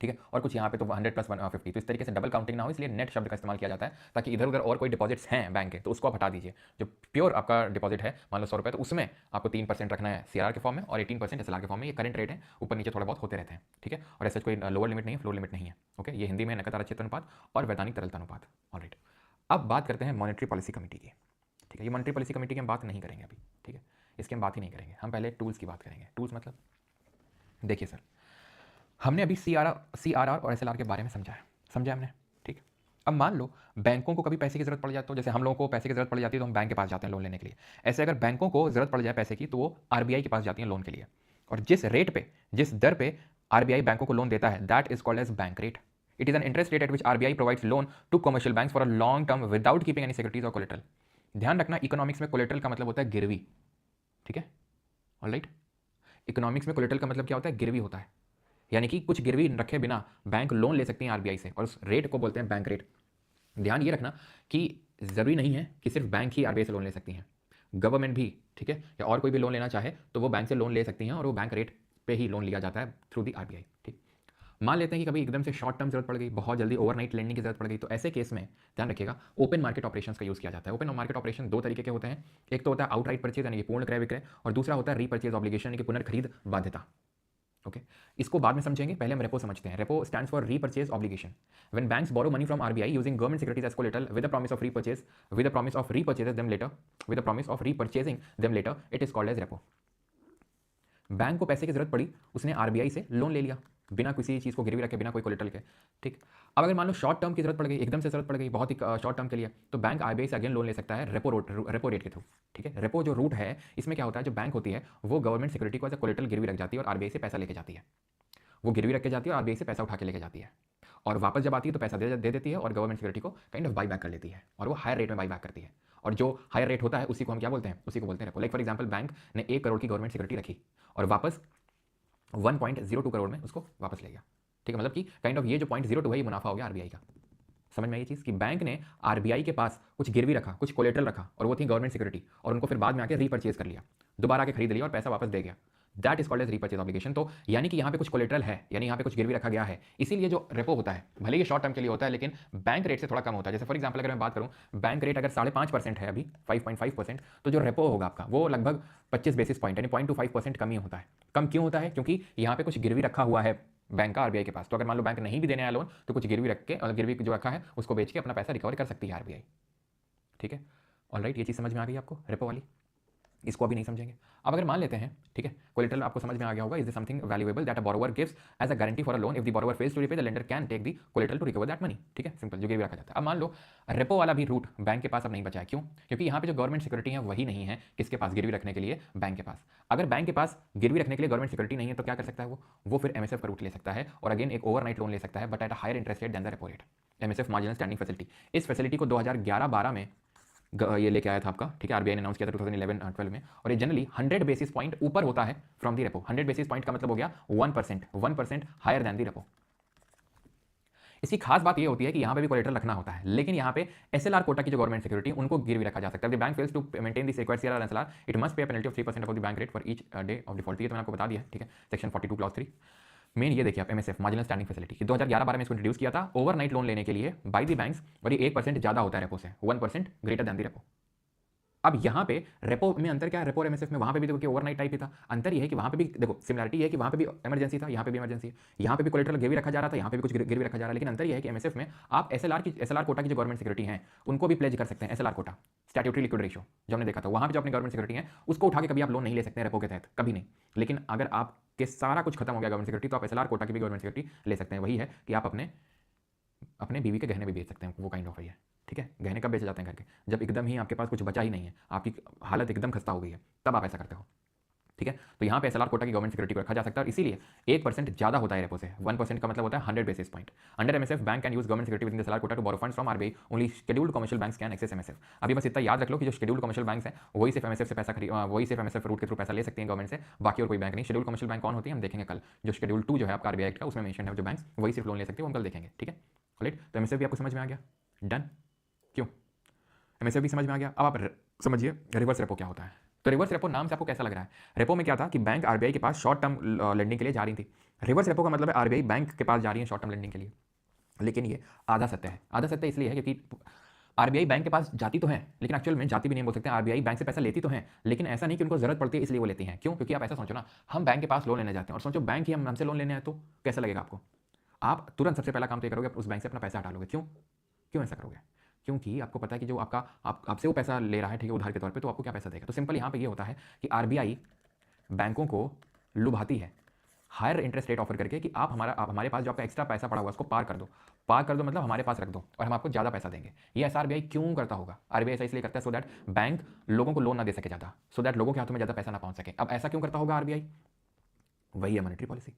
ठीक है, और कुछ यहाँ पे तो 100 प्लस 150, तो इस तरीके से डबल काउंटिंग ना हो, इसलिए नेट शब्द का इस्तेमाल किया जाता है, ताकि इधर उधर और कोई डिपॉजिट्स हैं बैंक के तो उसको आप हटा दीजिए। जो प्योर आपका डिपॉजिट है मान लो 100 रुपये, तो उसमें आपको 3% रखना है CRR के फॉर्म में और 18% SLR के फॉर्म में। ये करंट रेट है, ऊपर नीचे थोड़ा बहुत होते रहते हैं। ठीक है, और ऐसा कोई लोअर लिमिट नहीं है, फ्लोर लिमिट नहीं है। ओके, ये हिंदी में नकद आरक्षित अनुपात और वैधानिक तरलता अनुपात। ऑलराइट, अब बात करते हैं मॉनेटरी पॉलिसी कमेटी की। ठीक है, ये मॉनेटरी पॉलिसी कमेटी की हम बात नहीं करेंगे अभी। ठीक है, इसकी हम बात ही नहीं करेंगे, हम पहले टूल्स की बात करेंगे। टूल्स मतलब देखिए सर, हमने अभी CRR और SLR के बारे में समझा हमने। ठीक, अब मान लो बैंकों को कभी पैसे की जरूरत पड़ जाए, तो जैसे हम लोगों को पैसे की जरूरत पड़ जाती है तो हम बैंक के पास जाते हैं लोन लेने के लिए, ऐसे अगर बैंकों को जरूरत पड़ जाए पैसे की तो वो RBI के पास जाती है लोन के लिए, और जिस रेट पे, जिस दर पे RBI बैंकों को लोन देता है, that is called as bank rate. It is an interest rate at which RBI provides loan to commercial banks for a long term without keeping any securities और कोलेटरल। ध्यान रखना, इकोनॉमिक्स में collateral का मतलब होता है गिरवी। ठीक है, ऑलराइट, इकोनॉमिक्स में कोलेटरल का मतलब क्या होता है? गिरवी होता है, यानी कि कुछ गिरवी रखे बिना बैंक लोन ले सकती हैं RBI से, और उस रेट को बोलते हैं बैंक रेट। ध्यान ये रखना कि ज़रूरी नहीं है कि सिर्फ बैंक ही RBI से लोन ले सकती हैं, गवर्नमेंट भी, ठीक है, या और कोई भी लोन लेना चाहे तो वो बैंक से लोन ले सकती हैं, और वो बैंक रेट पे ही लोन लिया जाता है थ्रू दी RBI। ठीक, मान लेते हैं कि कभी एकदम से शॉर्ट टर्म जरूरत पड़ गई, बहुत जल्दी ओवरनाइट लेंडिंग की जरूरत पड़ गई, तो ऐसे केस में ध्यान रखिएगा ओपन मार्केट ऑपरेशंस का यूज़ किया जाता है। ओपन मार्केट ऑपरेशन दो तरीके के होते हैं, एक तो होता है आउटराइट परचेज यानी कि पूर्ण क्रय विक्रय, और दूसरा होता है रीपरचेज ऑब्लिगेशन यानी कि पुनर्खरीद बाध्यता। ओके, इसको बाद में समझेंगे, पहले हम रेपो समझते हैं। Repo stands for repurchase obligation. When banks borrow money from RBI using government securities as collateral with the promise of repurchase, with the promise of repurchase them later, with the promise of repurchasing them later, it is called as repo. Bank को पैसे की जरूरत पड़ी, उसने RBI से loan ले लिया बिना किसी चीज़ को गिरवी रखे, बिना कोई कोलेटरल के। ठीक, अब अगर मान लो शॉर्ट टर्म की जरूरत पड़ गई, एकदम से जरूरत पड़ गई बहुत ही शॉर्ट टर्म के लिए, तो बैंक RBI से अगेन लोन ले सकता है रेपो रेट के थ्रू। ठीक है, रेपो जो रूट है, इसमें क्या होता है, जो बैंक होती है वो गवर्नमेंट सिक्योरिटी को एज कोलेटरल गिरवी रख जाती है और RBI से पैसा लेके जाती है। वो गिरवी रख के जाती है और RBI से पैसा उठा के लेके जाती है, और वापस जब आती है तो पैसा दे देती है और गवर्नमेंट सिक्योरिटी को काइंड ऑफ बाई बैक कर लेती है, और वो हायर रेट में बाई बैक करती है। और जो हायर रेट होता है उसी को हम क्या बोलते हैं? उसी को बोलते हैं repo. Like for example bank ने 1 करोड़ की गवर्नमेंट सिक्योरिटी रखी और वापस 1.02 करोड़ में उसको वापस ले गया। ठीक है, मतलब कि काइंड ऑफ ये जो 0.02 है ये मुनाफा हो गया RBI का। समझ में आई ये चीज़ कि बैंक ने RBI के पास कुछ गिरवी रखा, कुछ कोलेटरल रखा, और वो थी गवर्नमेंट सिक्योरिटी, और उनको फिर बाद में आके रीपरचेज कर लिया, दोबारा आके खरीद लिया और पैसा वापस दे गया। That is called as repurchase obligation. तो यानी कि यहाँ पे कुछ कोलेटरल है, यानी यहाँ पे कुछ गिरवी रखा गया है, इसीलिए जो रेपो होता है भले ही शॉर्ट टर्म के लिए होता है लेकिन बैंक रेट से थोड़ा कम होता है। जैसे फॉर एग्जाम्पल अगर मैं बात करूँ, बैंक रेट अगर 5.5% है अभी 5.5%, तो जो रेपो होगा आपका वो लगभग 25 बेसिस पॉइंट यानी 0.25% कम ही होता है। कम क्यों होता है? क्योंकि यहाँ पे कुछ गिरवी रखा हुआ है बैंक का आरबीआई के पास। तो अगर मान लो बैंक नहीं भी देने आया लोन, तो कुछ गिरवी रख के, गिरवी जो रखा है उसको बेच के अपना पैसा रिकवर कर सकती है आरबीआई। ठीक है, ऑलराइट, ये चीज़ समझ में आ गई आपको रेपो वाली? इसको अभी नहीं समझेंगे। अब अगर मान लेते हैं, ठीक है, कोलेटरल आपको समझ में आ गया होगा, is the something valuable that a borrower gives as a guarantee for a loan, if the borrower fails to repay the lender can take the collateral to recover that money. ठीक है, simple, जो गिरवी रखा जाता है। अब मान लो repo वाला भी रूट बैंक के पास अब नहीं बचा है। क्यों? क्योंकि यहाँ पे जो गवर्नमेंट सिक्योरिटी है वही नहीं है किसके पास, गिरवी रखने के लिए बैंक के पास। अगर बैंक के पास गिरवी रखने के लिए गवर्नमेंट सिक्योरिटी नहीं है तो क्या कर सकता है वो फिर एमएसएफ का रूट ले सकता है और अगेन एक ओवरनाइट लोन ले सकता है, but at a higher interest rate than the repo rate. MSF marginal standing facility, इस फैसिलिटी को 2011-12 में ये लेके आया था आपका, ठीक है, आरबीआई ने अनाउंस किया था 2011-12 में, और ये जनरली 100 बेसिस पॉइंट ऊपर होता है from the repo. 100 basis point का मतलब हो गया 1% हायर देन दी रेपो। इसकी खास बात ये होती है कि यहाँ पे भी कोलेटरल रखना होता है, लेकिन यहाँ पे एसएलआर कोटा की जो गवर्नमेंट सिक्योरिटी उनको गिरवी रखा जा सकता है। The bank fails to maintain this required CRR SLR, it must pay a penalty of 3% of the bank rate for each day of default. ये तो मैंने आपको बता दिया, ठीक है, सेक्शन 42 क्लॉज 3। मेन ये देखिए आप, एमएसएफ मार्जिनल स्टैंडिंग फैसिलिटी 2011-12 में इसको इंट्रोड्यूस किया था ओवरनाइट लोन लेने के लिए बाय द बैंक्स, और ये 1% ज्यादा होता है रेपो से, 1% ग्रेटर देन द रेपो। अब यहाँ पे रेपो में अंतर क्या है, रेपो और एमएसएफ में? वहां पे भी देखो कि ओवरनाइट टाइप ही था। अंतर ये है कि वहां पे भी देखो सिमिलरिटी है कि वहां पे भी इमरजेंसी था, यहाँ पे भी इमरजेंसी है। यहाँ पे भी कोलेटरल गिरवी रखा जा रहा था, यहाँ पे भी कुछ गिरवी रखा जा रहा है, लेकिन अंतर यह है कि एमएसएफ में आप एसएलआर कोटा की जो गवर्नमेंट सिक्योरिटी है उनको भी प्लेज कर सकते हैं। SLR quota statutory liquid ratio जो हमने देखा था, वहां पे जो अपनी गवर्नमेंट सिक्योरिटी है उसको उठा के कभी आप लोन नहीं ले सकते रेपो के तहत, कभी नहीं। लेकिन अगर आपके सारा कुछ खत्म हो गया गवर्नमेंट सिक्योरिटी, तो आप एसएलआर कोटा की भी गवर्नमेंट सिक्योरिटी ले सकते हैं। वही है कि आप अपने बीवी के गहने भी बेच सकते हैं, वो काइंड ऑफ है। ठीक है, गहने कब बेचे जाते हैं घर के? जब एकदम ही आपके पास कुछ बचा ही नहीं है, आपकी हालत एकदम खस्ता हो गई है, तब आप ऐसा करते हो। ठीक है, तो यहाँ पे एसएलआर कोटा की गवर्नमेंट सिक्योरिटी को रखा जा सकता है, और इसीलिए 1% ज्यादा होता है रेपो से। 1% का मतलब होता है 100 basis point. Under MSF bank can use government security with SLR quota to borrow funds from RBI, only scheduled commercial banks can access MSF. अभी बस इतना याद रख लो कि जो शेड्यूल्ड कमर्शियल बैंक्स हैं वही सिर्फ एमएसएफ से पैसा वही सिर्फ एमएसएफ रूट के थ्रू पैसा ले सकते हैं गवर्नमेंट से, बाकी और कोई बैंक नहीं। शेड्यूल्ड कमर्शियल बैंक कौन होती है हम देखेंगे कल, जो शेड्यूल 2 जो है आपका आरबीआई एक्ट का, उसमें मेंशन है जो बैंक्स वही सिर्फ लोन ले सकते हैं, वो हम कल देखेंगे। ठीक है, राइट, तो एमएसएफ भी आपको समझ में आ गया, डन। क्यों? एमएसएफ भी समझ में आ गया। अब आप समझिए रिवर्स रेपो क्या होता है। तो रिवर्स रेपो नाम से आपको कैसा लग रहा है? रेपो में क्या था कि बैंक आरबीआई के पास शॉर्ट टर्म लेंडिंग के लिए जा रही थी। रिवर्स रेपो का मतलब है आरबीआई बैंक के पास जा रही है शॉर्ट टर्म लेंडिंग के लिए। लेकिन ये आधा सत्य है। आधा सत्य इसलिए है क्योंकि आरबीआई बैंक के पास जाती तो है, लेकिन एक्चुअल में जाती भी नहीं बोल सकते। आरबीआई बैंक से पैसा लेती तो है, लेकिन ऐसा नहीं कि उनको जरूरत पड़ती है इसलिए वो लेती हैं। क्यों? क्योंकि आप ऐसा सोचो ना, हम बैंक के पास लोन लेने जाते हैं और सोचो बैंक ही हमसे लोन लेने आए, तो कैसा लगेगा आपको? आप तुरंत सबसे पहला काम तो ये करोगे, आप उस बैंक से अपना पैसा हटा लोगे। क्यों? क्यों ऐसा करोगे? क्योंकि आपको पता है कि जो आपसे वो पैसा ले रहा है, ठीक है, उधार के तौर पे, तो आपको क्या पैसा देगा? तो सिंपल यहाँ पे ये होता है कि आरबीआई बैंकों को लुभाती है हायर इंटरेस्ट रेट ऑफर करके कि आप हमारे पास जो आपका एक्स्ट्रा पैसा पड़ा हुआ है उसको पार कर दो मतलब हमारे पास रख दो और हम आपको ज़्यादा पैसा देंगे। ये ऐसा आरबीआई क्यों करता होगा? आरबीआई ऐसा इसलिए करता है सो दैट बैंक लोगों को लोन ना दे सके ज़्यादा, सो दैट लोगों के हाथों में ज़्यादा पैसा ना पहुंच सके। अब ऐसा क्यों करता होगा आरबीआई? वही है मॉनेटरी पॉलिसी।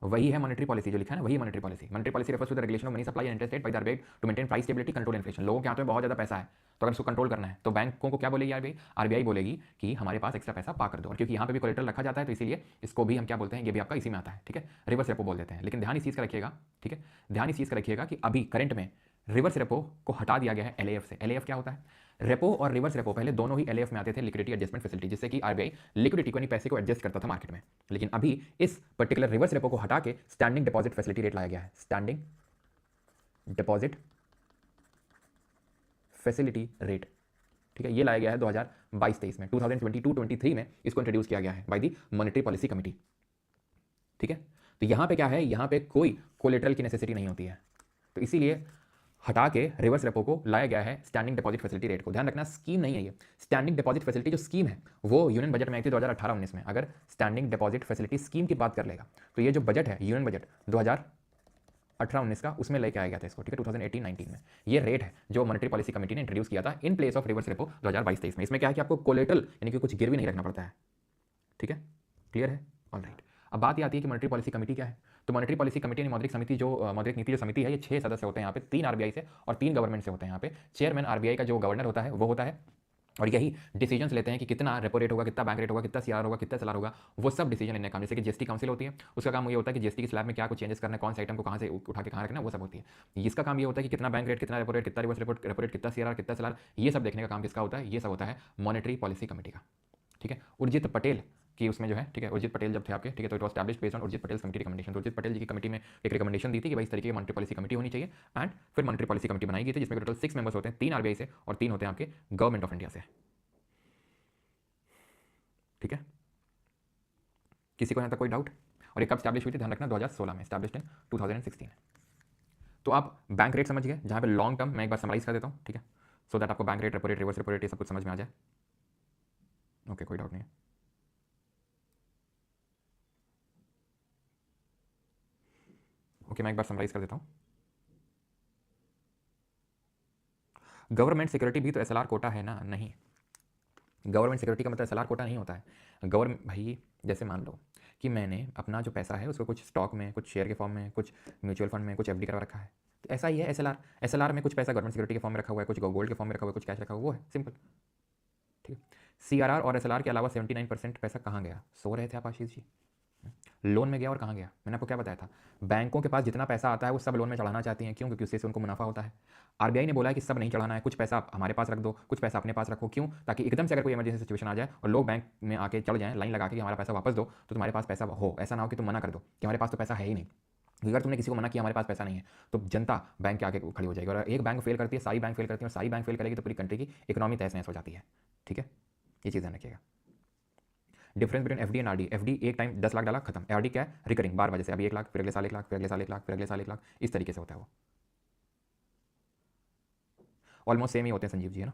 वही है मॉनेटरी पॉलिसी जो लिखा है ना, वही monetary policy. Monetary policy refers to the regulation of money supply and interest rate by the RBI to maintain price stability, control inflation. लोगों के हाथ में बहुत ज्यादा पैसा है, तो अगर उसको कंट्रोल करना है तो बैंकों को क्या बोलेगी आरबीआई? आरबीआई बोलेगी कि हमारे पास एक्स्ट्रा पैसा पा कर दो। और क्योंकि यहाँ पे भी कोलेटरल रखा जाता है तो इसीलिए इसको भी हम क्या बोलते हैं, ये भी आपका इसी में आता है। ठीक है, रिवर्स रेपो बोल देते हैं। लेकिन ध्यान इस चीज का रखिएगा, ठीक है, ध्यान इस चीज का रखिएगा कि अभी करंट में रिवर्स रेपो को हटा दिया गया है एलएएफ से। एलएएफ क्या होता है? रेपो और रिवर्स रेपो पहले दोनों ही एलएएफ में आते थे, लिक्विडिटी एडजस्टमेंट फैसिलिटी, जिससे कि आरबीआई लिक्विडिटी को यानी पैसे को एडजस्ट करता था मार्केट में। लेकिन अभी इस पर्टिकुलर रिवर्स रेपो को हटा के स्टैंडिंग डिपॉजिट फैसिलिटी रेट लाया गया है। स्टैंडिंग डिपॉजिट फैसिलिटी रेट, ठीक है, ये लाया गया है 2022-23 में। 2022-23 में इसको इंट्रोड्यूस किया गया है by the monetary policy committee. ठीक है, तो यहां पे क्या है, यहां पे कोई कोलेटरल की नेसेसिटी नहीं होती है, तो इसीलिए हटा के रिवर्स रेपो को लाया गया है स्टैंडिंग डिपॉजिट फैसिलिटी रेट को। ध्यान रखना, स्कीम नहीं है ये। स्टैंडिंग डिपॉजिट फैसिलिटी जो स्कीम है वो यूनियन बजट में आई थी 2018-19 में। अगर स्टैंडिंग डिपॉजिट फैसिलिटी स्कीम की बात कर लेगा तो ये जो बजट है यूनियन बजट 2018-19 का, उसमें लेके आया गया था इसको। ठीक है, 2018-19 में ये रेट है जो मॉनेटरी पॉलिसी कमेटी ने इंट्रोड्यूस किया था in place of reverse repo 2022-23 में। इसमें क्या है कि आपको कोलेटरल यानी कि कुछ गिरवी नहीं रखना पड़ता है। ठीक है, क्लियर है? ऑलराइट, अब बात ये आती है कि मॉनेटरी पॉलिसी कमेटी क्या है। तो मॉनेटरी पॉलिसी कमेटी यानी मौद्रिक नीति जो समिति है, ये 6 सदस्य होते हैं यहाँ पे, 3 आरबीआई से और 3 गवर्नमेंट से होते हैं यहाँ पे। चेयरमैन आरबीआई का जो गवर्नर होता है वो होता है, और यही डिसीजंस लेते हैं कि कितना रेपो रेट होगा, कितना बैंक रेट होगा, कितना सीआर होगा, कितना एसएलआर होगा, वो सब डिसीजन लेने का काम। जैसे कि जीएसटी काउंसिल होती है, उसका काम ये होता है कि जीएसटी के स्लैब में क्या कुछ चेंजेस करना है, कौन से आइटम को कहाँ से उठा के कहाँ रखना है, वो सब होती है। इसका काम ये होता है कि कितना बैंक रेट, कितना रेपो रेट, कितना रिवर्स रेपो रेट, कितना सीआर, कितना एसएलआर, ये सब देखने का काम किसका होता है? ये सब होता है मॉनेटरी पॉलिसी कमेटी का। ठीक है, उर्जित पटेल कि उसमें जो है ठीक है उर्जित पटेल जब थे आपके ठीक है, तो it was established based on Urjit Patel committee recommendation. तो उर्जित पटेल जी की कमेटी में एक रिकमेंडेशन दी थी कि भाई इस तरीके की मॉनिटरी पॉलिसी कमेटी होनी चाहिए, एंड फिर मॉनिटरी पॉलिसी कमेटी बनाई गई थी जिसमें टोटल 6 मेंबर्स होते हैं, 3 आरबीआई से और 3 होते हैं आपके गवर्नमेंट ऑफ इंडिया से। ठीक है, किसी को यहाँ तक कोई डाउट? और ये कब स्टैब्लिश हुई थी, ध्यान रखना 2016 में, स्टैब्लिश्ड इन 2016। तो आप बैंक रेट समझ गए, जहाँ पे लॉन्ग टर्म मैं एक बार समराइज कर देता हूँ ठीक है, सो दैट आपको bank rate, repo rate, reverse repo rate ये सब कुछ समझ में आ जाए। ओके, कोई डाउट नहीं है। ओके, मैं एक बार समराइज कर देता हूँ। गवर्नमेंट सिक्योरिटी भी तो एसएलआर कोटा है ना? नहीं, गवर्नमेंट सिक्योरिटी का मतलब एसएलआर कोटा नहीं होता है। गवर्नमेंट भाई, जैसे मान लो कि मैंने अपना जो पैसा है उसको कुछ स्टॉक में, कुछ शेयर के फॉर्म में, कुछ म्यूचुअल फंड में, कुछ एफडी करवा रखा है, तो ऐसा ही है एसएलआर। एसएलआर में कुछ पैसा गवर्नमेंट सिक्योरिटी के फॉर्म में रखा हुआ है, कुछ गोल्ड के फॉर्म में रखा हुआ है, कुछ कैश रखा हुआ है, वो है सिंपल। ठीक है, सीआरआर और एसएलआर के अलावा 79% पैसा कहाँ गया? सो रहे थे आप आशीष जी, लोन में गया। और कहाँ गया? मैंने आपको क्या बताया था, बैंकों के पास जितना पैसा आता है वो सब लोन में चढ़ाना चाहती हैं। क्यों? क्योंकि उससे उनको मुनाफा होता है। आरबीआई ने बोला है कि सब नहीं चढ़ाना है, कुछ पैसा आप हमारे पास रख दो, कुछ पैसा अपने पास रखो। क्यों? ताकि एकदम से अगर कोई इमरजेंसी सिचुएशन आ जाए और लोग बैंक में आके चढ़ जाएं लाइन लगा के कि हमारा पैसा वापस दो, तो तुम्हारे पास पैसा हो, ऐसा ना हो कि तुम मना कर दो कि हमारे पास तो पैसा है ही नहीं। अगर तुमने किसी को मना किया हमारे पास पैसा नहीं है, तो जनता बैंक के आगे खड़ी हो जाएगी, और एक बैंक फेल करती है, सारी बैंक फेल करती है, और सारी बैंक फेल करेगी तो पूरी कंट्री की इकोनॉमी तहस नहस हो जाती है। ठीक है, ये चीज़ ध्यान रखिएगा। Difference between FD and RD, FD एक टाइम 10 लाख डाला खत्म, आरडी क्या है? रिकरिंग, बार बार, जैसे अभी 1 लाख, फिर अगले साल 1 लाख, फिर अगले साल 1 लाख, फिर अगले साल 1 लाख, इस तरीके से होता है वो। ऑलमोस्ट सेम ही होते हैं संजीव जी, है ना?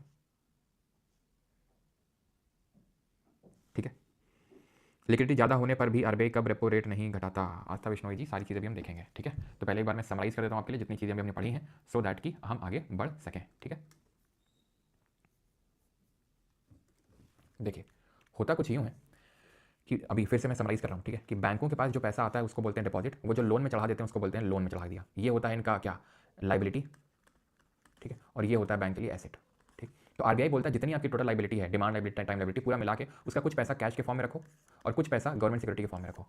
ठीक है, लिक्विडिटी ज़्यादा होने पर भी आरबीआई कब रेपो रेट नहीं घटाता? आस्था विश्नोई जी, सारी चीज़ें भी हम देखेंगे। ठीक है, तो पहले एक बार मैं समराइज कर देता हूँ आपके लिए जितनी चीज़ें हमने पढ़ी हैं, सो दैट कि हम आगे बढ़ सकें। ठीक है, देखिए होता कुछ यूँ है कि अभी फिर से मैं समराइज कर रहा हूँ। ठीक है, कि बैंकों के पास जो पैसा आता है उसको बोलते हैं डिपॉजिट, वो जो लोन में चढ़ा देते हैं उसको बोलते हैं लोन में चढ़ा दिया। ये होता है इनका क्या? लाइबिलिटी। ठीक है, और ये होता है बैंक के लिए एसेट। ठीक, तो आरबीआई बोलता है जितनी आपकी टोटल लाइबिलिटी है, डिमांड लाइबिलिटी, टाइम लाइबिलिटी, पूरा मिला के उसका कुछ पैसा कैश के फॉर्म में रखो और कुछ पैसा गवर्नमेंट सिक्योरिटी के फॉर्म में रखो।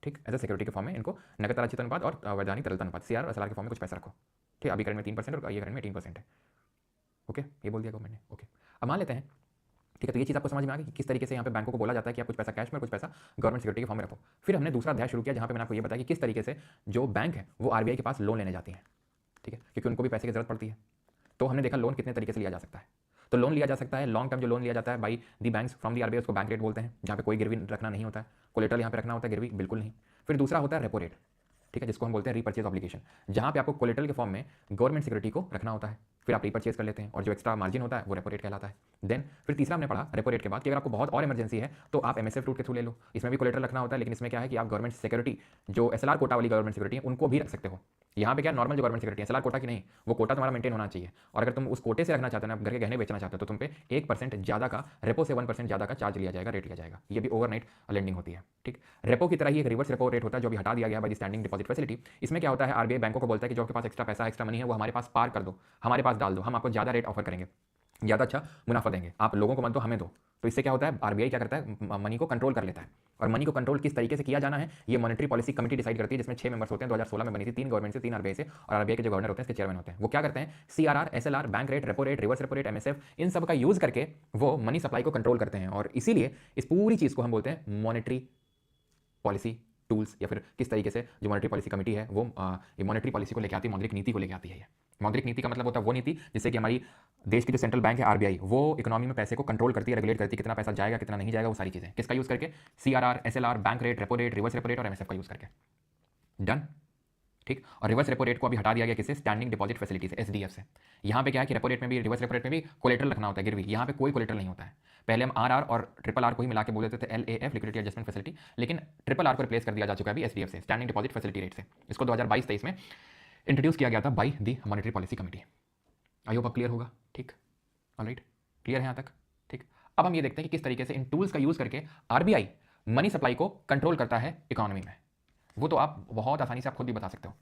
ठीक, एज ए सिक्योरिटी के फॉर्म में इनको नकद तरलता अनुपात और वैधानिक तरलता अनुपात, सीआर और एसएलआर के फॉर्म में कुछ पैसा रखो। ठीक, अभी करंट में 3% और ये करंट में 18% है। ओके, ये बोल दिया गवर्नमेंट ने। ओके, अब मान लेते हैं ठीक है, तो ये चीज़ आपको समझ में आ गई कि किस तरीके से यहाँ पे बैंकों को बोला जाता है कि आप कुछ पैसा कैश में, कुछ पैसा गवर्नमेंट सिक्योरिटी के फॉर्म में रखो। फिर हमने दूसरा अध्याय शुरू किया जहाँ पे मैंने आपको ये बताया कि किस तरीके से जो बैंक है वो आरबीआई के पास लोन लेने जाती है। ठीक है, क्योंकि उनको भी पैसे की जरूरत पड़ती है। तो हमने देखा लोन कितने तरीके से लिया जा सकता है। तो लोन लिया जा सकता है, लॉन्ग टर्म जो लोन लिया जाता है by the banks from the RBI, उसको बैंक रेट बोलते हैं, जहाँ पे कोई गिरवी रखना नहीं होता है, कोलेटरल यहाँ पे रखना होता है, गिरवी बिल्कुल नहीं। फिर दूसरा होता है रेपो रेट। ठीक है, जिसको हम बोलते हैं रीपर्चेज ऑब्लिगेशन, जहाँ पे आपको कोलेटरल के फॉर्म में गवर्नमेंट सिक्योरिटी को रखना होता है, फिर आप रीपर्चेज कर लेते हैं और जो एक्स्ट्रा मार्जिन होता है वो रेपो रेट कहलाता है। देन फिर तीसरा हमने पढ़ा रेपो रेट के बाद कि अगर आपको बहुत और इमरजेंसी है तो आप एमएसएफ रूट के थ्रू ले लो, इसमें भी कोलेटरल रखना होता है, लेकिन इसमें क्या है कि आप गवर्नमेंट सिक्योरिटी जो एसएलआर कोटा वाली गवर्नमेंट सिक्योरिटी है उनको भी रख सकते हो। यहाँ पे क्या नॉर्मल जो गवर्नमेंट सिक्योरिटी है, एसएलआर कोटा की नहीं, वो कोटा तुम्हारा मेंटेन होना चाहिए। और अगर तुम उस कोटे से रखना चाहते हो ना, घर के गहने बेचना चाहते हो, तो तुम पे 1% ज़्यादा का, रेपो से 1% ज़्यादा का चार्ज लिया जाएगा, रेट लिया जाएगा। ये भी ओवरनाइट लेंडिंग होती है। ठीक, रेपो की तरह ही एक रिवर्स रेपो रेट होता है जो भी हटा दिया गया बाई स्टैंडिंग डिपॉजिट फैसिलिटी। इसमें क्या होता है, आरबीआई बैंकों को बोलता है कि जो आपके पास एक्स्ट्रा पैसा, एक्स्ट्रा मनी है वो हमारे पास पार कर दो, हमारे पास डाल दो, हम आपको ज़्यादा रेट ऑफर करेंगे, ज़्यादा अच्छा मुनाफा देंगे, आप लोगों को मत दो, हमें दो। तो इससे क्या होता है, आरबीआई क्या करता है, मनी को कंट्रोल कर लेता है। और मनी को कंट्रोल किस तरीके से किया जाना है, ये मॉनिटरी पॉलिसी कमेटी डिसाइड करती है, जिसमें 6 मेंबर्स होते हैं। 2016 में बनी थी, 3 गवर्नमेंट से, 3 आरबीआई से, और आरबीआई के जो गवर्नर होते हैं इसके चेयरमैन होते हैं। वो क्या करते हैं, CRR, SLR, bank rate, repo rate, reverse repo rate, MSF, इन सब का यूज करके वो मनी सप्लाई को कंट्रोल करते हैं। और इसीलिए इस पूरी चीज़ को हम बोलते हैं मॉनिटरी पॉलिसी टूल्स, या फिर किस तरीके से जो मॉनिटरी पॉलिसी कमेटी है वो ये मॉनिटरी पॉलिसी को लेकर आती है, मौद्रिक नीति को लेकर आती है। ये मौद्रिक नीति का मतलब होता है वो नीति जिससे कि हमारी देश की जो सेंट्रल बैंक है आरबीआई, वो इकोनॉमी में पैसे को कंट्रोल करती है, रेगुलेट करती है, कितना पैसा जाएगा कितना नहीं जाएगा, वो सारी चीज़ें किसका यूज़ करके, CRR, SLR, bank rate, repo rate, reverse repo rate और एमएसएफ का यूज़ करके। डन। ठीक, और रिवर्स रेपो रेट को अभी हटा दिया गया किससे, स्टैंडिंग डिपॉजिट फैसिलिटी से, एसडीएफ से। यहाँ पे क्या है कि रेपो रेट में भी, रिवर्स रेपो रेट में भी कोलेटरल रखना होता है, गिरवी। यहाँ पे कोई कोलेटरल नहीं होता है। पहले हम आरआर और ट्रिपल आर को ही मिला के बोल देते थे एलएएफ, लिक्विडिटी एडजस्टमेंट फैसिलिटी, लेकिन ट्रिपल आर को रिप्लेस कर दिया जा चुका है अभी एसडीएफ से, स्टैंडिंग डिपॉजिट फैसिलिटी रेट से। इसको 2022-23 में इंट्रोड्यूस किया गया था by the monetary policy committee. I hope अब क्लियर होगा। ठीक, ऑलराइट, क्लियर है यहाँ तक? ठीक, अब हम ये देखते हैं कि किस तरीके से इन टूल्स का यूज करके आरबीआई मनी सप्लाई को कंट्रोल करता है इकोनॉमी में। वो तो आप बहुत आसानी से आप खुद भी बता सकते हो।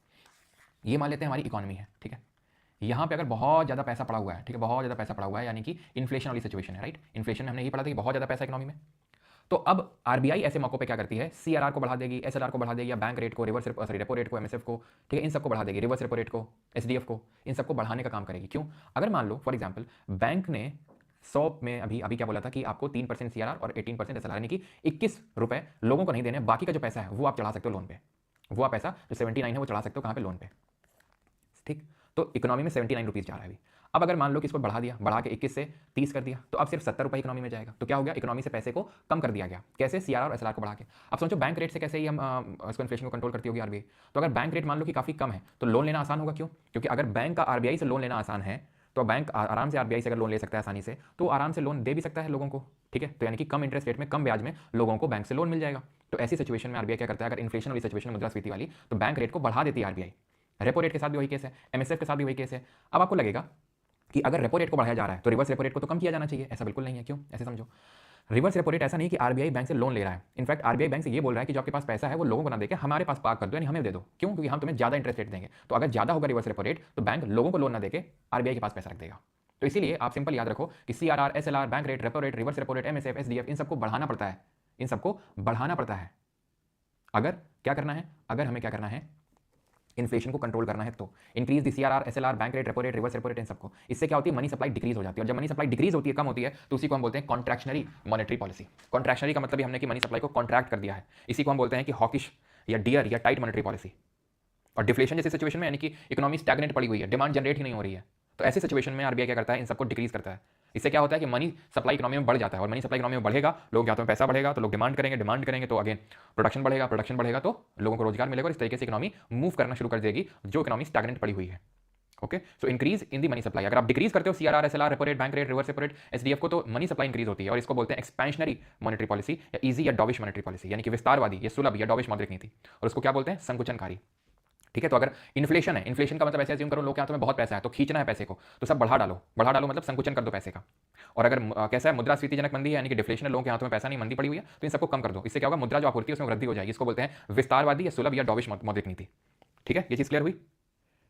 ये मान लेते हैं हमारी इकोनॉमी है, ठीक है, यहाँ पे अगर बहुत ज़्यादा पैसा पड़ा हुआ है, ठीक है, बहुत ज़्यादा पैसा पड़ा हुआ है, यानी कि इन्फ्लेशन वाली सिचुएशन है, राइट। इन्फ्लेशन हमने यही पढ़ा था कि बहुत ज़्यादा पैसा इकोनॉमी में। तो अब आरबीआई ऐसे मौकों पे क्या करती है, सीआरआर को बढ़ा देगी, एसएलआर को बढ़ा देगी, या बैंक रेट को, रिवर्स रेपो रेट को, एमएसएफ को, ठीक है, इन सबको बढ़ा देगी, रिवर्स रेपो रेट को, एसडीएफ को, इन सबको बढ़ाने का काम करेगी। क्यों? अगर मान लो फॉर एग्जांपल बैंक ने 100 में अभी अभी क्या बोला था कि आपको 3% सीआरआर और 18% एसएलआर, यानी कि 21 रुपए लोगों को नहीं देने, बाकी का जो पैसा है वो आप चढ़ा सकते हो लोन पे। वो आप पैसा जो 79 है वो चढ़ा सकते हो कहाँ पे, लोन पे। ठीक, तो इकोनॉमी में 79 रुपीज़ जा रहा है अभी। अब अगर मान लो कि इसको बढ़ा दिया, बढ़ा के 21 से 30 कर दिया, तो अब सिर्फ 70 रुपये इकोनॉमी में जाएगा। तो क्या हो गया, इकोनॉमी से पैसे को कम कर दिया गया। कैसे, सीआरआर और एसएलआर को बढ़ा के। अब सोचो बैंक रेट से कैसे ही हम इसको इन्फ्लेशन को कंट्रोल करती होगी आरबीआई। तो अगर बैंक रेट मान लो कि काफ़ी कम है तो लोन लेना आसान होगा। क्यों? क्योंकि अगर बैंक का आरबीआई से लोन लेना आसान है तो बैंक आराम से आरबीआई से अगर लोन ले सकता है आसानी से, तो आराम से लोन दे भी सकता है लोगों को। ठीक है, तो यानी कि कम इंटरेस्ट रेट में, कम ब्याज में लोगों को बैंक से लोन मिल जाएगा। तो ऐसी सिचुएशन में आरबीआई क्या करता है, अगर इन्फ्लेशन वाली सिचुएशन, मुद्रास्फीति वाली, तो बैंक रेट को बढ़ा देती है आरबीआई। रेपो रेट के साथ भी वही केस है, एमएसएफ के साथ भी वही केस है। अब आपको लगेगा कि अगर रेपो रेट को बढ़ाया जा रहा है तो रिवर्स रेपो रेट को तो कम किया जाना चाहिए। ऐसा बिल्कुल नहीं है। क्यों? ऐसे समझो, रिवर्स रेपो रेट ऐसा नहीं कि आरबीआई बैंक से लोन ले रहा है। इनफैक्ट आरबीआई बैंक से ये बोल रहा है कि जो आपके पास पैसा है वो लोगों को ना देके हमारे पास पार्क कर दो, यानी हमें दे दो। क्यों? क्योंकि हम तुम्हें ज्यादा इंटरेस्ट रेट देंगे। तो अगर ज्यादा होगा रिवर्स रेपो रेट तो बैंक लोगों को लोन ना देके आरबीआई के पास पैसा रख देगा। तो इसीलिए आप सिंपल याद रखो कि CRR, SLR, bank rate, repo rate, reverse repo rate, MSF, SDF, इन सबको बढ़ाना पड़ता है। इन सबको बढ़ाना पड़ता है अगर क्या करना है, अगर हमें क्या करना है, इन्फ्लेशन को कंट्रोल करना है। तो increase the CRR, SLR, bank rate, repo rate, reverse repo rate, इन सबको। इससे क्या होती है, मनी सप्लाई डिक्रीज हो जाती है। और जब मनी सप्लाई डिक्रीज होती है, कम होती है, तो उसी को हम बोलते हैं कॉन्ट्रैक्शनरी मॉनेटरी पॉलिसी। कॉन्ट्रैक्शनरी का मतलब हमने कि मनी सप्लाई को कॉन्ट्रैक्ट कर दिया है। इसी को हम बोलते हैं कि हॉकिश या डियर या टाइट मॉनेटरी पॉलिसी। और डिफ्लेशन जैसी सिचुएशन में, यानी कि इकोनॉमी स्टैग्नेंट पड़ी हुई है, डिमांड जनरेट ही नहीं हो रही है, तो ऐसी सिचुएशन में आरबीआई क्या करता है, इन सबको डिक्रीज करता है। इससे क्या होता है कि मनी सप्लाई इकोनॉमी में बढ़ जाता है। और मनी सप्लाई इकोनॉमी में बढ़ेगा, लोग या तो पैसा बढ़ेगा तो लोग डिमांड करेंगे, डिमांड करेंगे तो अगेन प्रोडक्शन बढ़ेगा, प्रोडक्शन बढ़ेगा तो लोगों को रोजगार मिलेगा, और इस तरीके से इकोनॉमी मूव करना शुरू कर देगी जो इकोनॉमी स्टैग्नेंट पड़ी हुई है। Okay, so increase in the money supply. अगर आप डिक्रीज करते हो CRR, SLR, repo rate, bank rate, reverse repo rate, SDF को, तो मनी सप्लाई इंक्रीज होती है। और इसको बोलते हैं एक्सपेंशनरी मॉनेटरी पॉलिसी या इजी या डॉविश मॉनेटरी पॉलिसी, यानी कि विस्तारवादी या सुलभ या डॉविश मौद्रिक नीति। और उसको क्या बोलते हैं, संकुचनकारी। ठीक है, तो अगर इन्फ्लेशन है, इन्फ्लेशन का मतलब ऐसे अज्यूम करो, लोग क्या, तुम्हें बहुत पैसा है तो खींचना है पैसे को, तो सब बढ़ा डालो। बढ़ा डालो मतलब संकुचन कर दो पैसे का। और अगर कैसा है, मुद्रास्फीतिजनक मंदी है, यानी कि डिफ्लेशन है, लोगों के हाथों में पैसा नहीं, मंदी पड़ी हुई है, तो इन सबको कम कर दो। इससे क्या होगा, मुद्रा जो आपूर्ति है उसमें वृद्धि हो जाएगी। इसको बोलते हैं विस्तारवादी या सुलभ या डॉविश मौद्रिक नीति। ठीक है, ये चीज क्लियर हुई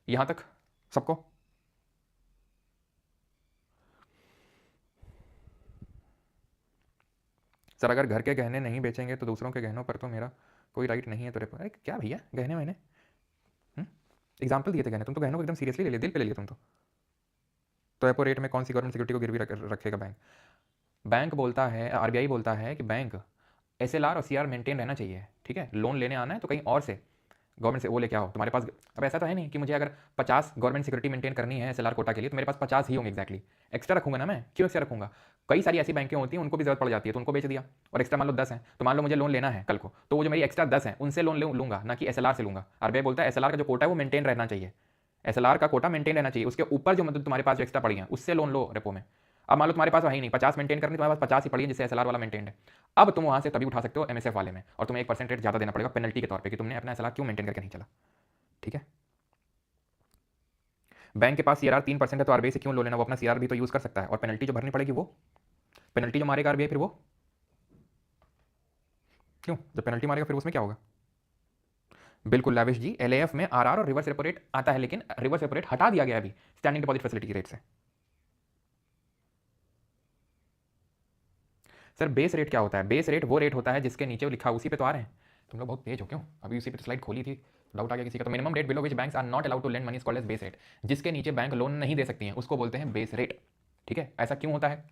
यहां तक सबको? सर अगर घर के गहने नहीं बेचेंगे तो दूसरों के गहनों पर तो मेरा कोई राइट नहीं है, तो अरे क्या भैया, गहने मैंने एग्जाम्पल दिए थे गहने, तुम तो गहनों को एकदम सीरियसली ले लिया, दिल पे ले लिया तुम तो रेपो रेट में कौन सी गवर्नमेंट सिक्योरिटी को गिरवी रखेगा बैंक? बैंक बोलता है, आरबीआई बोलता है कि बैंक एसएलआर और सीआर मेंटेन रहना चाहिए। ठीक है, लोन लेने आना है तो कहीं और से गवर्नमेंट से वो लेके आओ तुम्हारे पास। अब ऐसा तो है नहीं कि मुझे अगर 50 गवर्नमेंट सिक्योरिटी मेंटेन करनी है एसएलआर कोटा के लिए तो मेरे पास 50 ही होंगे एक्जैक्टली। एक्स्ट्रा रखूंगा ना मैं, क्यों एक्स्ट्रा रखूंगा? कई सारी ऐसी बैंकें होती हैं उनको भी जरूरत पड़ जाती है तो उनको बेच दिया, और एक्स्ट्रा मान लो 10 है, तो मान लो मुझे लोन लेना है कल को, तो वो जो मेरी एक्स्ट्रा 10 है उनसे लोन लूंगा, ना कि एसएलआर से लूंगा। आरबीआई बोलता है एसएलआर का जो कोटा है वो मेंटेन रहना चाहिए, एसएलआर का कोटा मेंटेन रहना चाहिए, उसके ऊपर जो मतलब तुम्हारे पास जो एक्स्ट्रा पड़ी है उससे लोन लो रेपो में। अब मान लो तुम्हारे पास वही नहीं 50 मेंटेन करनी, तुम्हारे पास 50 ही पड़ी है जिससे एसएलआर वाला मेंटेन है। अब तुम वहां से तभी उठा सकते हो एमएसएफ वाले में, और तुम्हें 1% रेट ज्यादा देना पड़ेगा पेनल्टी के तौर पे कि तुमने अपना एसएलआर क्यों मेंटेन करके नहीं चला। ठीक है, बैंक के पास सीआरआर 3% है तो आरबीआई से क्यों लो लेना, वो अपना सीआरआर भी तो यूज कर सकता है, और पेनल्टी जो भरनी पड़ेगी वो पेनल्टी जो मारेगा आरबीआई, फिर वो क्यों, जब पेनल्टी मारेगा फिर उसमें क्या होगा? बिल्कुल लाविश जी, एलएएफ में आरआर और रिवर्स रेपो रेट आता है, लेकिन रिवर्स रेपो रेट हटा दिया गया अभी स्टैंडिंग डिपॉजिट फैसिलिटी के रेट से। सर बेस रेट क्या होता है? बेस रेट वो रेट होता है जिसके नीचे वो लिखा, उसी पे तो आ रहे हैं। तुम लोग बहुत तेज हो क्यों? अभी उसी पे तो स्लाइड खोली थी, डाउट आ गया किसी का। तो minimum rate below which banks are not allowed to lend money is called as base rate. जिसके नीचे बैंक लोन नहीं दे सकती हैं उसको बोलते हैं बेस रेट। ठीक है, ऐसा क्यों होता है,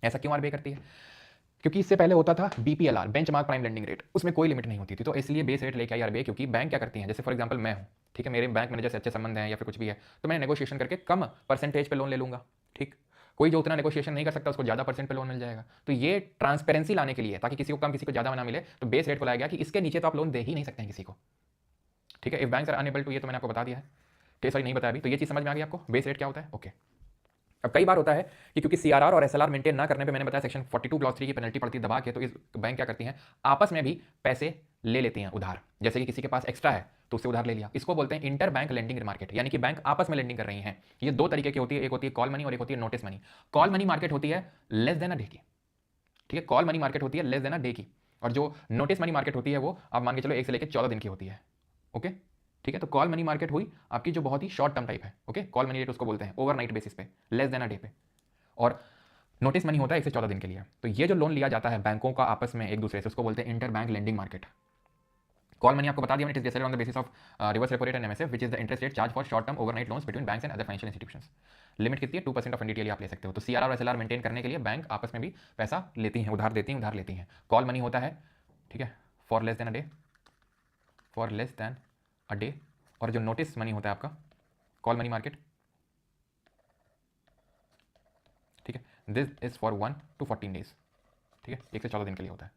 ऐसा क्यों आरबीआई करती है? क्योंकि इससे पहले होता था बीपीएलआर, बेंचमार्क प्राइम लेंडिंग रेट, उसमें कोई लिमिट नहीं होती थी, तो इसलिए बेस रेट लेके आई आरबीआई। क्योंकि बैंक क्या करती हैं, जैसे फॉर एग्जांपल मैं हूं, ठीक है, मेरे बैंक मैनेजर से अच्छे संबंध हैं या फिर कुछ भी है, तो मैं नेगोशिएशन करके कम परसेंटेज पे लोन ले लूंगा। ठीक, कोई जो उतना नेगोशिएशन नहीं कर सकता उसको ज्यादा परसेंट पे लोन मिल जाएगा। तो ये ट्रांसपेरेंसी लाने के लिए, ताकि किसी को कम किसी को ज्यादा ना मिले, तो बेस रेट को लाया गया कि इसके नीचे तो आप लोन दे ही नहीं सकते हैं किसी को। ठीक है, if banks are unable to, ये तो मैंने आपको बता दिया है, ठीक, सॉरी नहीं बताया अभी, तो ये चीज समझ में आ गई आपको बेस रेट क्या होता है। ओके, अब कई बार होता है कि क्योंकि सीआरआर और एसएलआर मेंटेन ना करने पे, मैंने बताया सेक्शन 42 क्लॉज 3 की पेनल्टी पड़ती है दबा के, तो इस बैंक क्या करती हैं, आपस में भी पैसे ले लेती हैं उधार। जैसे कि किसी के पास एक्स्ट्रा है तो उससे उधार ले लिया, इसको बोलते हैं इंटर बैंक लेंडिंग मार्केट, यानी कि बैंक आपस में लेंडिंग कर रही हैं। ये दो तरीके की होती है, एक होती है कॉल मनी और एक होती है notice money. Call money market होती है लेस देन अ डे की, ठीक है, कॉल मनी मार्केट होती है लेस देन अ डे की, और जो नोटिस मनी मार्केट होती है वो आप मान के चलो 1 से लेकर 14 दिन की होती है। ओके, ठीक है, तो कॉल मनी मार्केट हुई आपकी जो बहुत ही शॉर्ट टर्म टाइप है। ओके, कॉल मनी रेट उसको बोलते हैं, ओवरनाइट बेसिस पे, लेस देन अ डे पे। और नोटिस मनी होता है 1 से 14 दिन के लिए। तो ये जो लोन लिया जाता है बैंकों का आपस में एक दूसरे से, उसको बोलते हैं inter bank lending market. Call money आपको बता दिया मैंने, it is decided on the basis of reverse repo rate and MSF which is the interest rate charge for short term overnight loans between banks and other financial institutions. Limit कितनी है? 2% of NDTL आप ले सकते हो। तो CRR और SLR maintain करने के लिए बैंक आपस में भी पैसा लेती हैं, उधार देती हैं, उधार लेती हैं। कॉल मनी होता है, ठीक है, for less than a day, for less than a day. और जो नोटिस मनी होता है आपका कॉल मनी मार्केट, ठीक है, this is for 1 to 14 days, ठीक है, 1 से 14 दिन के लिए होता है।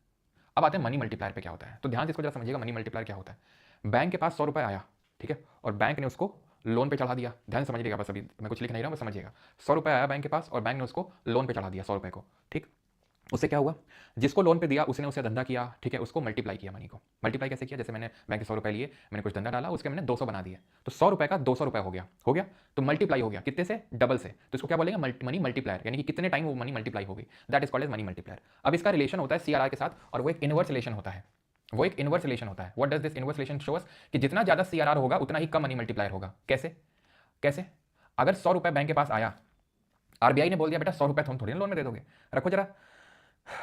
अब आते हैं मनी मल्टीप्लायर पे क्या होता है, तो ध्यान से इसको जरा समझिएगा। मनी मल्टीप्लायर क्या होता है? बैंक के पास 100 रुपये आया, ठीक है, और बैंक ने उसको लोन पे चढ़ा दिया। ध्यान से समझिएगा, बस अभी मैं कुछ लिख नहीं रहा हूँ, बस समझिएगा। 100 रुपये आया बैंक के पास और बैंक ने उसको लोन पे चढ़ा दिया 100 रुपये को, ठीक। उससे क्या हुआ? जिसको लोन पे दिया उसने उसे धंधा किया, ठीक है, उसको मल्टीप्लाई किया मनी को। मल्टीप्लाई कैसे किया? जैसे मैंने बैंक के 100 रुपये लिए, मैंने कुछ धंधा डाला, उसके मैंने 200 बना दिए, तो 100 रुपये का 200 रुपये हो गया, तो मल्टीप्लाई हो गया कितने से? डबल से। तो इसको क्या बोलेंगे? मनी मल्टीप्लायर, यानी कि कितने टाइम वो मनी मल्टीप्लाई होगी, that is called as money multiplier. अब इसका रिलेशन होता है सीआरआर के साथ, और वो एक इनवर्स रिलेशन होता है। What does this inverse relation show us? कि जितना ज्यादा सीआरआर होगा उतना ही कम मनी मल्टीप्लायर होगा। कैसे? अगर 100 रुपये बैंक के पास आया, आरबीआई ने बोल दिया बेटा 100 रुपये तुम थोड़ी ना लोन में दे दोगे, रखो जरा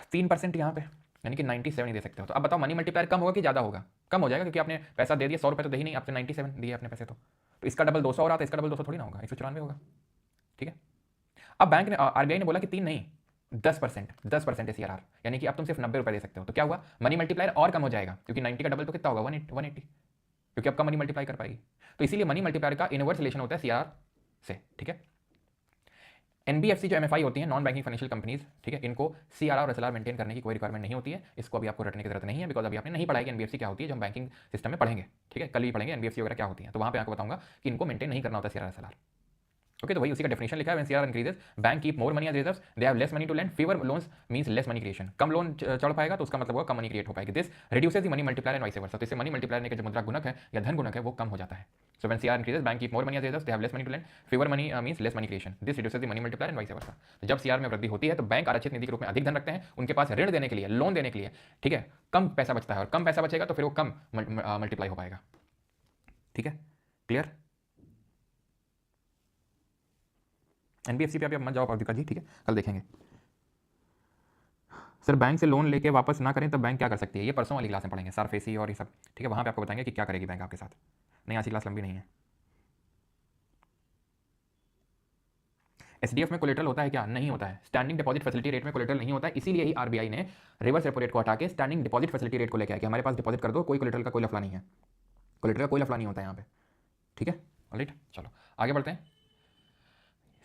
3% यहाँ पे, यानी कि 97 ही दे सकते हो। तो अब बताओ मनी मल्टीप्लायर कम होगा कि ज़्यादा होगा? कम हो जाएगा, क्योंकि आपने पैसा दे दिया, 100 रुपये तो दे ही नहीं, आपने 97 दिए अपने पैसे। तो इसका डबल 200 हो रहा था, इसका डबल 200 थोड़ी ना होगा, 194 होगा, ठीक है। अब बैंक ने, आरबीआई ने बोला कि 3 नहीं 10% है सीआरआर, यानी कि अब तुम सिर्फ 90 रुपये दे सकते हो। तो क्या हुआ? मनी मल्टीप्लायर और कम हो जाएगा, क्योंकि 90 का डबल तो कितना होगा? 180, क्योंकि अब कम मनी मल्टीप्लाई कर पाएगी। तो इसीलिए मनी मल्टीप्लायर का इनवर्स रिलेशन होता है सीआरआर से, ठीक है। एनबीएफसी जो एमएफआई होती है, नॉन बैंकिंग फाइनेंशियल कंपनीज, ठीक है, इनको सीआरआर और एसएलआर मेंटेन करने की कोई रिक्वायरमेंट नहीं होती है। इसको अभी आपको रटने की जरूरत नहीं है, बिकॉज अभी आपने नहीं पढ़ा है कि एनबीएफसी क्या होती है, जो हम बैंकिंग सिस्टम में पढ़ेंगे, ठीक है, कल ही पढ़ेंगे एनबीएफसी वगैरह क्या होती है। तो वहाँ पे आपको बताऊंगा कि इनको मेंटेन नहीं करना होता सीआरआर एसएलआर। ओके, तो वही उसी का डेफिनेशन लिखा है। When CRR increases bank keep more money as reserves, they have less money to lend, fewer loans means less money creation. कम लोन चढ़ पाएगा तो उसका मतलब होगा कम मनी क्रिएट हो पाएगी। This reduces the money multiplier and vice versa. तो इससे मनी मल्टीप्लायर के जो मुद्रा गुणक है या धन गुणक है वो कम हो जाता है। So when CRR increases bank keep more money as reserves, they have less money to lend, fewer money means less money creation. This reduces the money multiplier and vice versa. तो जब सीआर में वृद्धि होती है तो bank आरक्षित निधि के रूप में अधिक धन रखते हैं, उनके पास ऋण देने के लिए, लोन देने के लिए, ठीक है, कम पैसा बचता है, और कम पैसा बचेगा तो फिर वो कम मल्टीप्लाई हो पाएगा, ठीक है, क्लियर। एनबीएफसी पे अभी मत जाओ पाविका जी, ठीक है, कल देखेंगे। सर बैंक से लोन लेके वापस ना करें तब बैंक क्या कर सकती है? ये परसों वाली क्लास में पढ़ेंगे, सारफेसी और ये सब, ठीक है, वहाँ पे आपको बताएंगे कि क्या करेगी बैंक आपके साथ। नहीं, आज की क्लास लंबी नहीं है। एसडीएफ में कोलेटरल होता है क्या? नहीं होता है। स्टैंडिंग डिपॉजिट फैसिलिटी रेट में कोलेटरल नहीं होता है, इसीलिए ही आरबीआई ने रिवर्स रेपो रेट को हटा के स्टैंडिंग डिपॉजिट फैसिलिटी रेट को लेकर आया कि हमारे पास डिपॉजिट कर दो, कोई कोलेटरल का कोई लफड़ा नहीं है, कोलेटरल का कोई लफड़ा नहीं होता है यहाँ पे, ठीक है। ऑलराइट, चलो आगे बढ़ते हैं।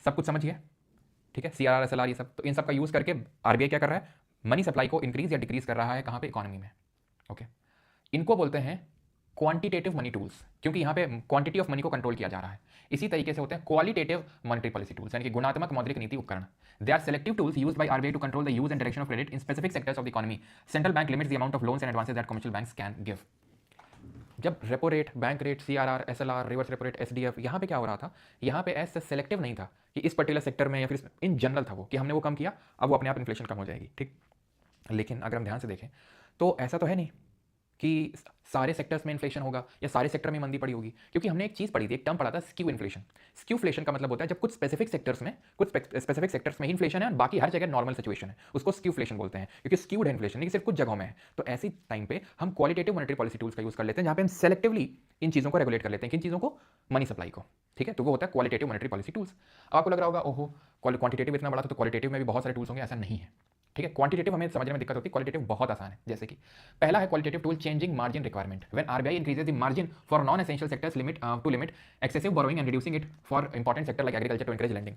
सब कुछ समझिए, ठीक है, सीआरआर एसएलआर ये सब, तो इन सब का यूज़ करके आरबीआई क्या कर रहा है? मनी सप्लाई को इंक्रीज या डिक्रीज कर रहा है, कहाँ पे? इकोनॉमी में, ओके। इनको बोलते हैं क्वांटिटेटिव मनी टूल्स, क्योंकि यहाँ पे क्वांटिटी ऑफ मनी को कंट्रोल किया जा रहा है। इसी तरीके से होते हैं क्वालिटेटिव मॉनेटरी पॉलिसी टूल्स, यानी कि गुणात्मक मौद्रिक नीति उपकरण। They are selective tools used by RBI to control the use and direction of credit in specific sectors of the economy. Central bank limits the amount of loans and advances that commercial banks can give. जब repo rate, bank rate, CRR, SLR, reverse repo rate, SDF, यहाँ पे क्या हो रहा था? यहाँ पे ऐसे सेलेक्टिव नहीं था कि इस पर्टिकुलर सेक्टर में या फिर इन जनरल था वो, कि हमने वो कम किया अब वो अपने आप इन्फ्लेशन कम हो जाएगी, ठीक। लेकिन अगर हम ध्यान से देखें तो ऐसा तो है नहीं कि सारे सेक्टर्स में इन्फ्लेशन होगा या सारे सेक्टर में मंदी पड़ी होगी, क्योंकि हमने एक चीज़ पढ़ी थी, एक टर्म पढ़ा था, स्क्यू इन्फ्लेशन। स्क्यूफ्लेशन का मतलब होता है जब कुछ स्पेसिफिक सेक्टर्स में ही इन्फ्लेशन है और बाकी हर जगह नॉर्मल सिचुएशन है, उसको स्क्यूफ्लेशन बोलते हैं, क्योंकि स्क्यूड है इन्फ्लेशन, लेकिन सिर्फ कुछ जगहों में है। तो ऐसी टाइम पे हम क्वालिटेटिव मॉनेटरी पॉलिसी टूल्स का यूज कर लेते हैं, जहाँ पे हम सेलेक्टिवली इन चीज़ों को रेगुलेट कर लेते हैं, किन चीज़ों को? मनी सप्लाई को, ठीक है। तो वो होता है क्वालिटेटिव मॉनेटरी पॉलिसी टूल्स। अब आपको लग रहा होगा ओहो क्वांटिटेटिव इतना बड़ा था तो क्वालिटेटिव में भी बहुत सारे टूल्स होंगे, ऐसा नहीं है, ठीक है। क्वांटिटेटिव हमें समझने में दिक्कत होती है, क्वालिटेटिव बहुत आसान है। जैसे कि पहला है qualitative tool, changing margin requirement. When RBI increases the margin for non essential sectors to limit excessive borrowing and reducing it for important sector like agriculture to encourage lending.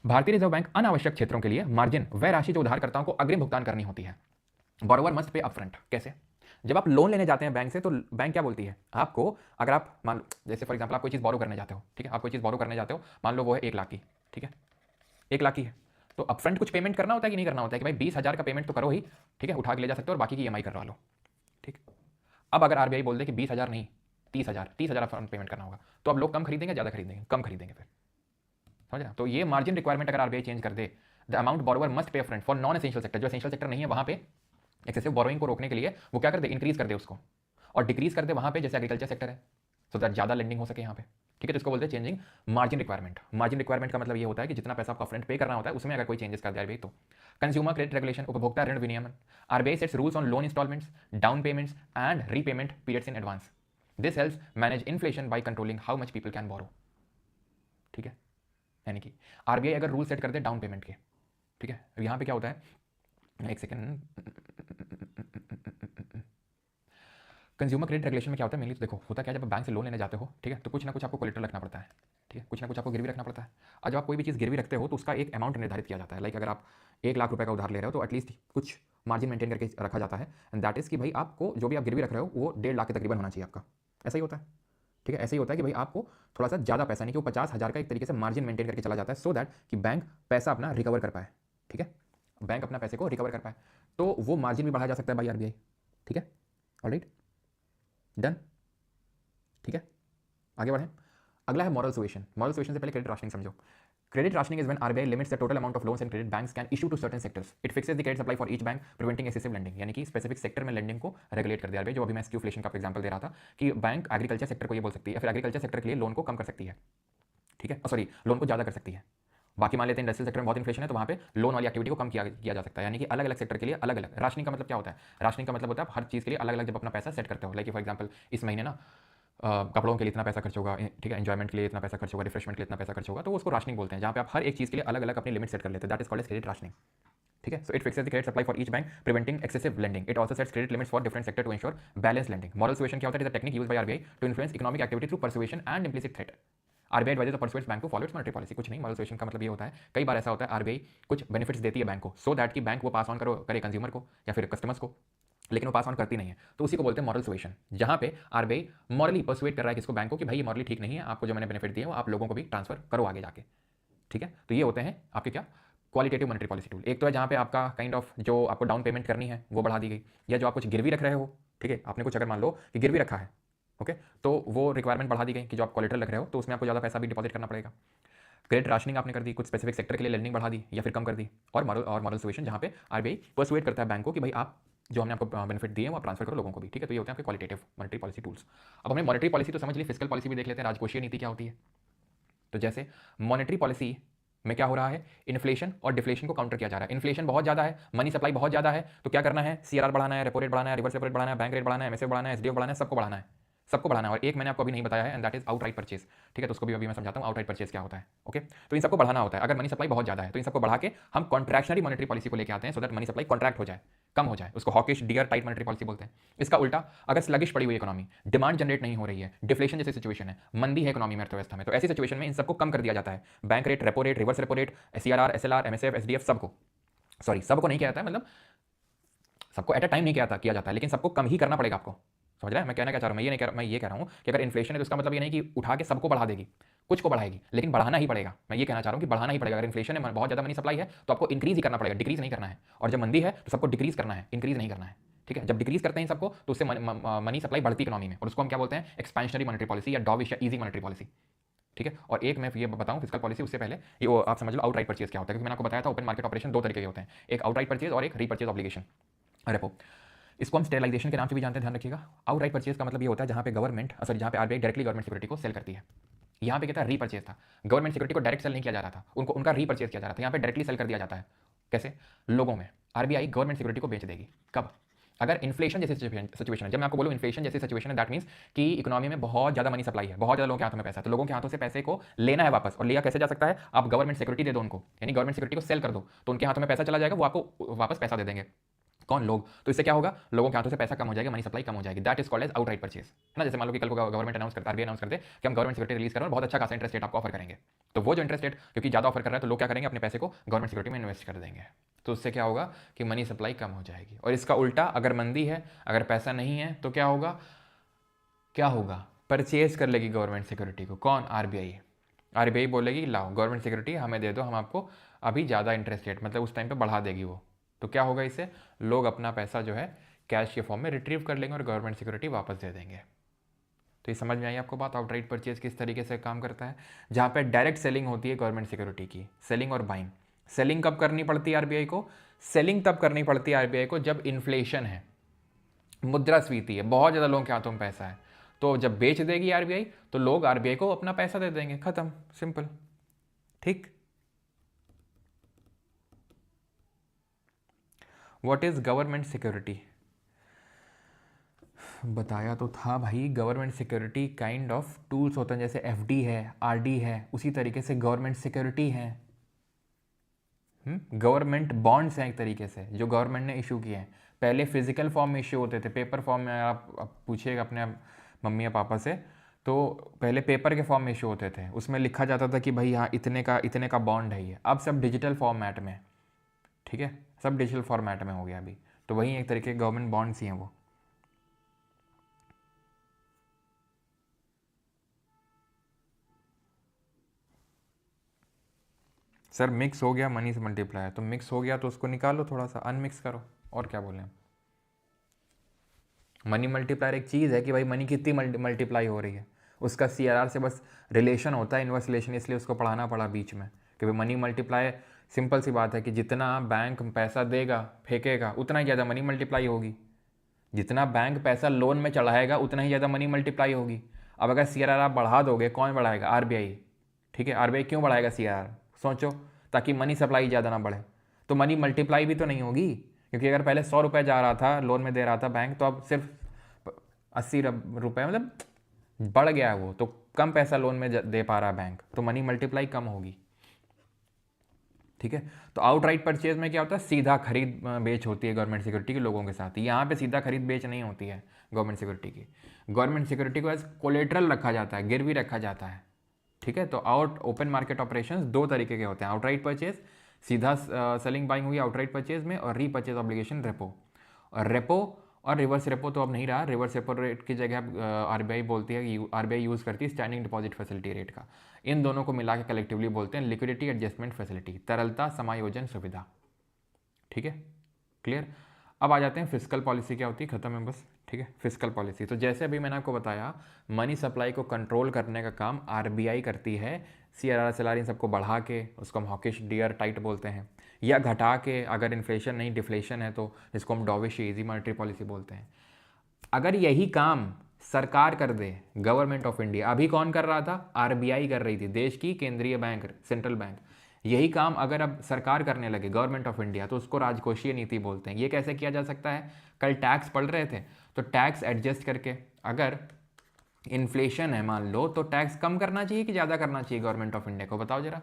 भारतीय रिजर्व बैंक अनावश्यक क्षेत्रों के लिए margin, वह राशि जो उधारकर्ताओं को अग्रिम भुगतान करनी होती है, बोरोवर मस्ट पे अपफ्रंट। कैसे? जब आप लोन लेने जाते हैं बैंक से तो बैंक क्या बोलती है आपको? अगर आप मान लो, जैसे फॉर एग्जांपल आप कोई चीज़ बोरो करने जाते हो, ठीक है, आप कोई चीज़ बोरो करने जाते हो, मान लो वो है 1 लाख की, ठीक है, 1 लाख की है, तो अपफ्रंट कुछ पेमेंट करना होता है कि नहीं करना होता है? कि भाई 20,000 का पेमेंट तो करो ही, ठीक है, उठा के ले जा सकते हो और बाकी की ईएमआई करवा लो, ठीक। अब अगर आरबीआई बोल दे कि 20,000 नहीं 30,000 अपफ्रंट पेमेंट करना होगा, तो अब लोग कम खरीदेंगे, ज़्यादा खरीदेंगे? कम खरीदेंगे फिर, समझ रहे? तो ये मार्जिन रिक्वायरमेंट अगर आरबीआई चेंज कर दे, the amount borrower must pay upfront for non essential sector, जो एसेंशियल सेक्टर नहीं है वहाँ पे एक्सेसिव बोरोइंग को रोकने के लिए वो क्या कर दे? इंक्रीज कर दे उसको, और डिक्रीज कर दे वहाँ पे जैसे एग्रीकल्चर सेक्टर है, सो दैट ज़्यादा लेंडिंग हो सके यहाँ पे, ठीक है, तो इसको बोलते हैं changing margin requirement. Margin requirement का मतलब ये होता है कि जितना पैसा आपका फ्रंट पे करना होता है उसमें अगर कोई चेंजेस कर दिया आरबीआई तो। कंज्यूमर क्रेडिट रेगुलेशन, उपभोक्ता ऋण विनियमन, RBI sets rules on loan installments, down payments and repayment periods in advance. This helps manage inflation by controlling how much people can borrow. ठीक है, यानी कि आरबीआई अगर रूल सेट कर दे डाउन पेमेंट के, ठीक है, यहां पे क्या होता है, एक सेकेंड, कंज्यूमर क्रेडिट रेगुलेशन में क्या होता है मेनली, तो देखो होता क्या है, जब बैंक से लोन लेने जाते हो, ठीक है, तो कुछ ना कुछ आपको कोलेटरल रखना पड़ता है, ठीक है, कुछ ना कुछ आपको गिरवी रखना पड़ता है। और जब आप कोई भी चीज़ गिरवी रखते हो तो उसका एक अमाउंट निर्धारित किया जाता है। लाइक अगर आप 1 लाख रुपए का उधार ले रहे हो तो एटलीस्ट कुछ मार्जिन मेंटेन करके रखा जाता है, एंड दैट इज कि भाई आपको जो भी आप गिरवी रख रहे हो वो 1.5 लाख के तकरीबन होना चाहिए आपका। ऐसा ही होता है, ठीक है, ऐसे ही होता है कि भाई आपको थोड़ा सा ज़्यादा पैसा नहीं कि वो 50,000 का एक तरीके से मार्जिन मेंटेन करके चला जाता है, सो दैट कि बैंक पैसा अपना रिकवर कर पाए। ठीक है, बैंक अपना पैसे को रिकवर कर पाए, तो वो मार्जिन भी बढ़ाया जा सकता है बाई आरबीआई। ठीक है, ऑलराइट, डन। ठीक है, आगे बढ़ें। अगला है मॉरल सुएशन। मॉरल सुएशन से पहले क्रेडिट राशनिंग समझो। Credit rationing is when RBI limits the total amount of loans and credit banks can issue to certain sectors. It fixes the credit supply for each bank, preventing excessive lending. यानी कि specific sector में lending को regulate कर दिया RBI. जो अभी मैं skewflation का एग्जांपल दे रहा था कि बैंक एग्रीकल्चर सेक्टर को ये बोल सकती है, या फिर एग्रीकल्चर सेक्टर के लिए लोन को कम कर सकती है, ठीक है, सॉरी, लोन को ज़्यादा कर सकती है। बाकी मान लेते हैं इंडस्ट्रियल सेक्टर में बहुत इन्फ्लेशन है तो वहाँ पे लोन वाली एक्टिविटी को कम किया जा सकता है। यानी कि अलग अलग सेक्टर के लिए अलग अलग। राशनिंग का मतलब क्या होता है, राशनिंग का मतलब होता है आप हर चीज़ के लिए अलग अलग जब अपना पैसा सेट करते हो। लाइक फॉर एग्जाम्पल इस महीने ना कपड़ों के लिए इतना पैसा खर्च होगा, ठीक है, एंजॉयमेंट के लिए इतना पैसा खर्च होगा, रिफ्रेशमेंट के लिए इतना पैसा खर्च होगा, तो उसको राशनिंग बोलते हैं, जहाँ पे आप हर एक चीज़ के लिए अलग अलग अपनी लिमिट सेट कर लेते हैं। That is called as credit rationing. ठीक है, so it fixes the credit supply for each bank, preventing excessive lending. It also sets credit limits for different sector to ensure balance lending. Moral suasion क्या होता है, is a technique used by RBI to influence economic activity through persuasion and implicit threat. RBI advises the persuades bank to follow its monetary policy. कुछ नहीं, moral suasion का मतलब ये होता है, कई बार ऐसा होता है आरबीआई कुछ बेनिफिट्स देती है बैंक को, सो दैट कि बैंक वो पास ऑन करे कंज्यूमर को या फिर कस्टमर्स को, लेकिन वो पास ऑन करती नहीं है, तो उसी को बोलते हैं मॉरल सुएशन। जहां पे आरबीआई मॉरली परसुएट कर रहा है किसको, बैंक को, कि भाई ये मॉरली ठीक नहीं है, आपको जो मैंने बेनिफिट दिए वो आप लोगों को भी ट्रांसफर करो आगे जाके। ठीक है, तो ये होते हैं आपके क्या, क्वालिटेटिव मॉनेटरी पॉलिसी टूल। एक तो है जहाँ पे आपका काइंड ऑफ जो आपको डाउन पेमेंट करनी है वो बढ़ा दी गई, या जो आप कुछ गिरवी रख रहे हो, ठीक है, आपने कुछ अगर मान लो कि गिरवी रखा है, ओके, तो वो रिक्वायरमेंट बढ़ा दी गई कि जो आप कोलेटरल रख रहे हो तो उसमें आपको ज़्यादा पैसा भी डिपॉजिट करना पड़ेगा। क्रेडिट राशनिंग आपने कर दी, कुछ स्पेसिफिक सेक्टर के लिए लेंडिंग बढ़ा दी या फिर कम कर दी। और मॉरल सुएशन जहाँ पे आरबीआई परसुएट करता है बैंक को कि भाई आप जो हमने आपको बेनिफिट दिए वो आप ट्रांसफर करो लोगों को भी। ठीक है, तो ये होते हैं आपके क्वालिटेटिव मॉनेटरी पॉलिसी टूल्स। अब हमने मॉनेटरी पॉलिसी तो समझ ली, फिजिकल पॉलिसी भी देख लेते हैं, राजकोषीय नीति क्या होती है। तो जैसे मॉनेटरी पॉलिसी में क्या हो रहा है, इन्फ्लेशन और डिफ्लेशन को काउंटर किया जा रहा है। इन्फ्लेशन बहुत ज्यादा है, मनी सप्लाई बहुत ज्यादा है, तो क्या करना है, सीआरआर बढ़ाना है, रेपो रेट बढ़ाना है, रिवर्स रेपो रेट बढ़ाना है, बैंक रेट बढ़ाना है, एमएसएफ बढ़ाना है, एसडीएफ बढ़ाना है, सबको बढ़ाना है, सबको बढ़ाना है। और एक मैंने आपको अभी नहीं बताया है, and that is outright purchase. ठीक है, तो उसको भी अभी मैं समझाता हूँ आउटराइट परचेज क्या होता है। ओके, तो इन सबको बढ़ाना होता है। अगर मनी सप्लाई बहुत ज्यादा है तो इन सबको बढ़ा के हम कॉन्ट्रैक्शनरी मॉनेटरी पॉलिसी को लेकर आते हैं, so that money supply contract हो जाए, कम हो जाए। उसको hawkish dear tight monetary policy बोलते हैं। इसका उल्टा, अगर स्लगिश पड़ी हुई इकोनॉमी, डिमांड जनरेट नहीं हो रही है, डिफ्लेशन जैसी सिचुएशन है, मंदी है इकोनॉमी में, अर्थव्यवस्था में, तो ऐसी सिचुएशन में इन सबको कम कर दिया जाता है। Bank rate, repo rate, reverse repo rate, CRR, SLR, MSF, SDF, सबको, सॉरी सबको नहीं किया जाता है, मतलब सबको एट अ टाइम नहीं किया जाता है, लेकिन सबको कम ही करना पड़ेगा आपको। समझ रहे हैं मैं कहना क्या चाह रहा हूँ, मैं ये कह रहा हूँ कि अगर इन्फ्लेशन है तो इसका मतलब ये नहीं कि उठा के सबको बढ़ा देगी, कुछ को बढ़ाएगी, लेकिन बढ़ाना ही पड़ेगा। मैं ये कहना चाह रहा हूँ कि बढ़ाना ही पड़ेगा। अगर इन्फ्लेशन है, बहुत ज़्यादा मनी सप्लाई है, तो आपको इंक्रीज ही करना पड़ेगा, डिक्रीज नहीं करना है। और जब मंदी है तो सबको डिक्रीज करना है, इंक्रीज नहीं करना है। ठीक है, जब डिक्रीज करते हैं सबको तो उससे मनी सप्लाई बढ़ती इकोनॉमी में, और उसको हम क्या बोलते हैं, एक्सपेंशनरी मॉनेटरी पॉलिसी या डॉविश या ईजी मॉनेटरी पॉलिसी। ठीक है, और एक मैं ये बताऊं फिजिकल पॉलिसी, उससे पहले ये आप समझ लो आउटराइट परचेज क्या होता है, क्योंकि मैंने आपको बताया था ओपन मार्केट ऑपरेशन दो तरीके के होते हैं, एक आउटराइट परचेज और एक रीपरचेज ऑब्लिगेशन, रेपो। इसको हम स्टेलाइजेशन के नाम से भी जानते हैं, ध्यान रखिएगा। आउटराइट परचेज का मतलब ये होता है जहां पे गवर्नमेंट, सॉरी, जहां पे आरबीआई डायरेक्टली गवर्नमेंट सिक्योरिटी को सेल करती है। यहाँ पे क्या था, रीपरचेज था, गवर्नमेंट सिक्योरिटी को डायरेक्ट सेल नहीं किया जा रहा था, उनका रीपरचेज किया जा रहा था। यहाँ पे डायरेक्टली सेल कर दिया जाता है। कैसे, लोगों में आरबीआई गवर्नमेंट सिक्योरिटी को बेच देगी, कब, अगर इन्फ्लेशन जैसी सिचुएशन है। जब मैं आपको बोलूं इन्फ्लेशन जैसी सिचुएशन है, दैट मींस कि इकोनॉमी में बहुत ज्यादा मनी सप्लाई है, बहुत ज्यादा लोगों के हाथों में पैसा है, तो लोगों के हाथों से पैसे को लेना है वापस। और लिया कैसे जा सकता है, आप गवर्नमेंट सिक्योरिटी दे दो उनको, यानी गवर्नमेंट सिक्योरिटी को सेल कर दो, तो उनके हाथों में पैसा चला जाएगा, वो आपको वापस पैसा दे देंगे। कौन, लोग। तो इससे क्या होगा, लोगों के हाथों से पैसा कम हो जाएगा, मनी सप्लाई कम हो जाएगी। That is called as outright purchase, है ना। जैसे मान लो कि कल को गवर्नमेंट अनाउंस करते, आरबीआई अनाउंस करते कि हम गवर्नमेंट सिक्योरिटी रिलीज कर रहे हैं और बहुत अच्छा खासा इंटरेस्ट रेट आपको ऑफर करेंगे, तो वो जो इंटरेस्ट रेट क्योंकि ज्यादा ऑफर कर रहा है, तो लोग क्या करेंगे, अपने पैसे को गवर्नमेंट सिक्योरिटी में इन्वेस्ट कर देंगे, तो उससे क्या होगा कि मनी सप्लाई कम हो जाएगी। और इसका उल्टा, अगर मंदी है, अगर पैसा नहीं है, तो क्या होगा, परचेज कर लेगी गवर्नमेंट सिक्योरिटी को, कौन, आरबीआई। आरबीआई बोलेगी लाओ गवर्नमेंट सिक्योरिटी हमें दे दो, हम आपको अभी ज़्यादा इंटरेस्ट रेट, मतलब उस टाइम पे बढ़ा देगी वो। तो क्या होगा, इससे लोग अपना पैसा जो है कैश के फॉर्म में रिट्रीव कर लेंगे और गवर्नमेंट सिक्योरिटी वापस दे देंगे। तो ये समझ में आई आपको बात, आउटराइट परचेज किस तरीके से काम करता है, जहाँ पे डायरेक्ट सेलिंग होती है गवर्नमेंट सिक्योरिटी की, सेलिंग और बाइंग। सेलिंग कब करनी पड़ती है आरबीआई को, सेलिंग तब करनी पड़ती है आरबीआई को जब इन्फ्लेशन है, मुद्रास्फीति है, बहुत ज़्यादा लोगों के हाथों में पैसा है, तो जब बेच देगी आरबीआई तो लोग आरबीआई को अपना पैसा दे देंगे, खत्म, सिंपल। ठीक। What is government security? बताया तो था भाई, government security kind of tools होते हैं, जैसे एफडी है, आरडी है, उसी तरीके से गवर्नमेंट सिक्योरिटी है। गवर्नमेंट बॉन्ड्स हैं एक तरीके से, जो गवर्नमेंट ने इशू किए हैं। पहले फिजिकल फॉर्म में इशू होते थे, पेपर फॉर्म में। आप पूछिएगा अपने मम्मी या पापा से, तो पहले पेपर के फॉर्म में इशू होते थे, उसमें लिखा जाता था कि भाई हाँ इतने का बॉन्ड है ये। अब सब डिजिटल फॉर्मेट में, ठीक है, सब डिजिटल फॉर्मेट में हो गया अभी। तो वही एक तरीके के गवर्नमेंट बॉन्ड्स ही हैं वो। सर मिक्स हो गया मनी से मल्टीप्लाई, तो मिक्स हो गया तो उसको निकालो, थोड़ा सा अनमिक्स करो, और क्या बोले हम। मनी मल्टीप्लायर एक चीज़ है कि भाई मनी कितनी मल्टीप्लाई हो रही है, उसका सीआरआर से बस रिलेशन होता है, इन्वर्स रिलेशन, इसलिए उसको पढ़ाना पड़ा बीच में कि भाई मनी मल्टीप्लाई सिंपल सी बात है कि जितना बैंक पैसा देगा फेंकेगा उतना ही ज़्यादा मनी मल्टीप्लाई होगी। जितना बैंक पैसा लोन में चढ़ाएगा उतना ही ज़्यादा मनी मल्टीप्लाई होगी। अब अगर सीआरआर आप बढ़ा दोगे, कौन बढ़ाएगा? आरबीआई। ठीक है, आरबीआई क्यों बढ़ाएगा सीआरआर? सोचो, ताकि मनी सप्लाई ज़्यादा ना बढ़े। तो मनी मल्टीप्लाई भी तो नहीं होगी, क्योंकि अगर पहले 100 रुपये जा रहा था लोन में दे रहा था बैंक, तो अब सिर्फ 80 रुपये, मतलब बढ़ गया है वो, तो कम पैसा लोन में दे पा रहा है बैंक, तो मनी मल्टीप्लाई कम होगी। ठीक है, तो आउटराइट परचेज में क्या होता है? सीधा खरीद बेच होती है गवर्नमेंट सिक्योरिटी के लोगों के साथ। यहाँ पे सीधा खरीद बेच नहीं होती है गवर्नमेंट सिक्योरिटी की। गवर्नमेंट सिक्योरिटी को एज कोलेट्रल रखा जाता है, गिरवी रखा जाता है। ठीक है, तो ओपन मार्केट ऑपरेशंस दो तरीके के होते हैं, आउटराइट परचेज, सीधा सेलिंग बाइंग हुई आउटराइट परचेज में, और रीपर्चेज ऑब्लिगेशन रेपो। और रेपो और रिवर्स रेपो तो अब नहीं रहा, रिवर्स रेपो रेट की जगह आरबीआई बोलती है, आरबीआई यूज़ करती है स्टैंडिंग डिपॉजिट फैसिलिटी रेट का। इन दोनों को मिला के कलेक्टिवली बोलते हैं लिक्विडिटी एडजस्टमेंट फैसिलिटी, तरलता समायोजन सुविधा। ठीक है, क्लियर। अब आ जाते हैं फिस्कल पॉलिसी क्या होती है, खत्म है बस। ठीक है, फिस्कल पॉलिसी, तो जैसे अभी मैंने आपको बताया, मनी सप्लाई को कंट्रोल करने का काम आरबीआई करती है, सीआरआर एसएलआर इन सबको बढ़ा के, उसको हम हॉकिश डियर टाइट बोलते हैं, या घटा के, अगर इन्फ्लेशन नहीं डिफ्लेशन है तो इसको हम डॉविश इजी मॉनेटरी पॉलिसी बोलते हैं। अगर यही काम सरकार कर दे, गवर्नमेंट ऑफ इंडिया, अभी कौन कर रहा था? आरबीआई कर रही थी, देश की केंद्रीय बैंक, सेंट्रल बैंक। यही काम अगर अब सरकार करने लगे, गवर्नमेंट ऑफ इंडिया, तो उसको राजकोषीय नीति बोलते हैं। ये कैसे किया जा सकता है? कल टैक्स पढ़ रहे थे, तो टैक्स एडजस्ट करके, अगर इन्फ्लेशन है मान लो, तो टैक्स कम करना चाहिए कि ज़्यादा करना चाहिए गवर्नमेंट ऑफ इंडिया को, बताओ जरा।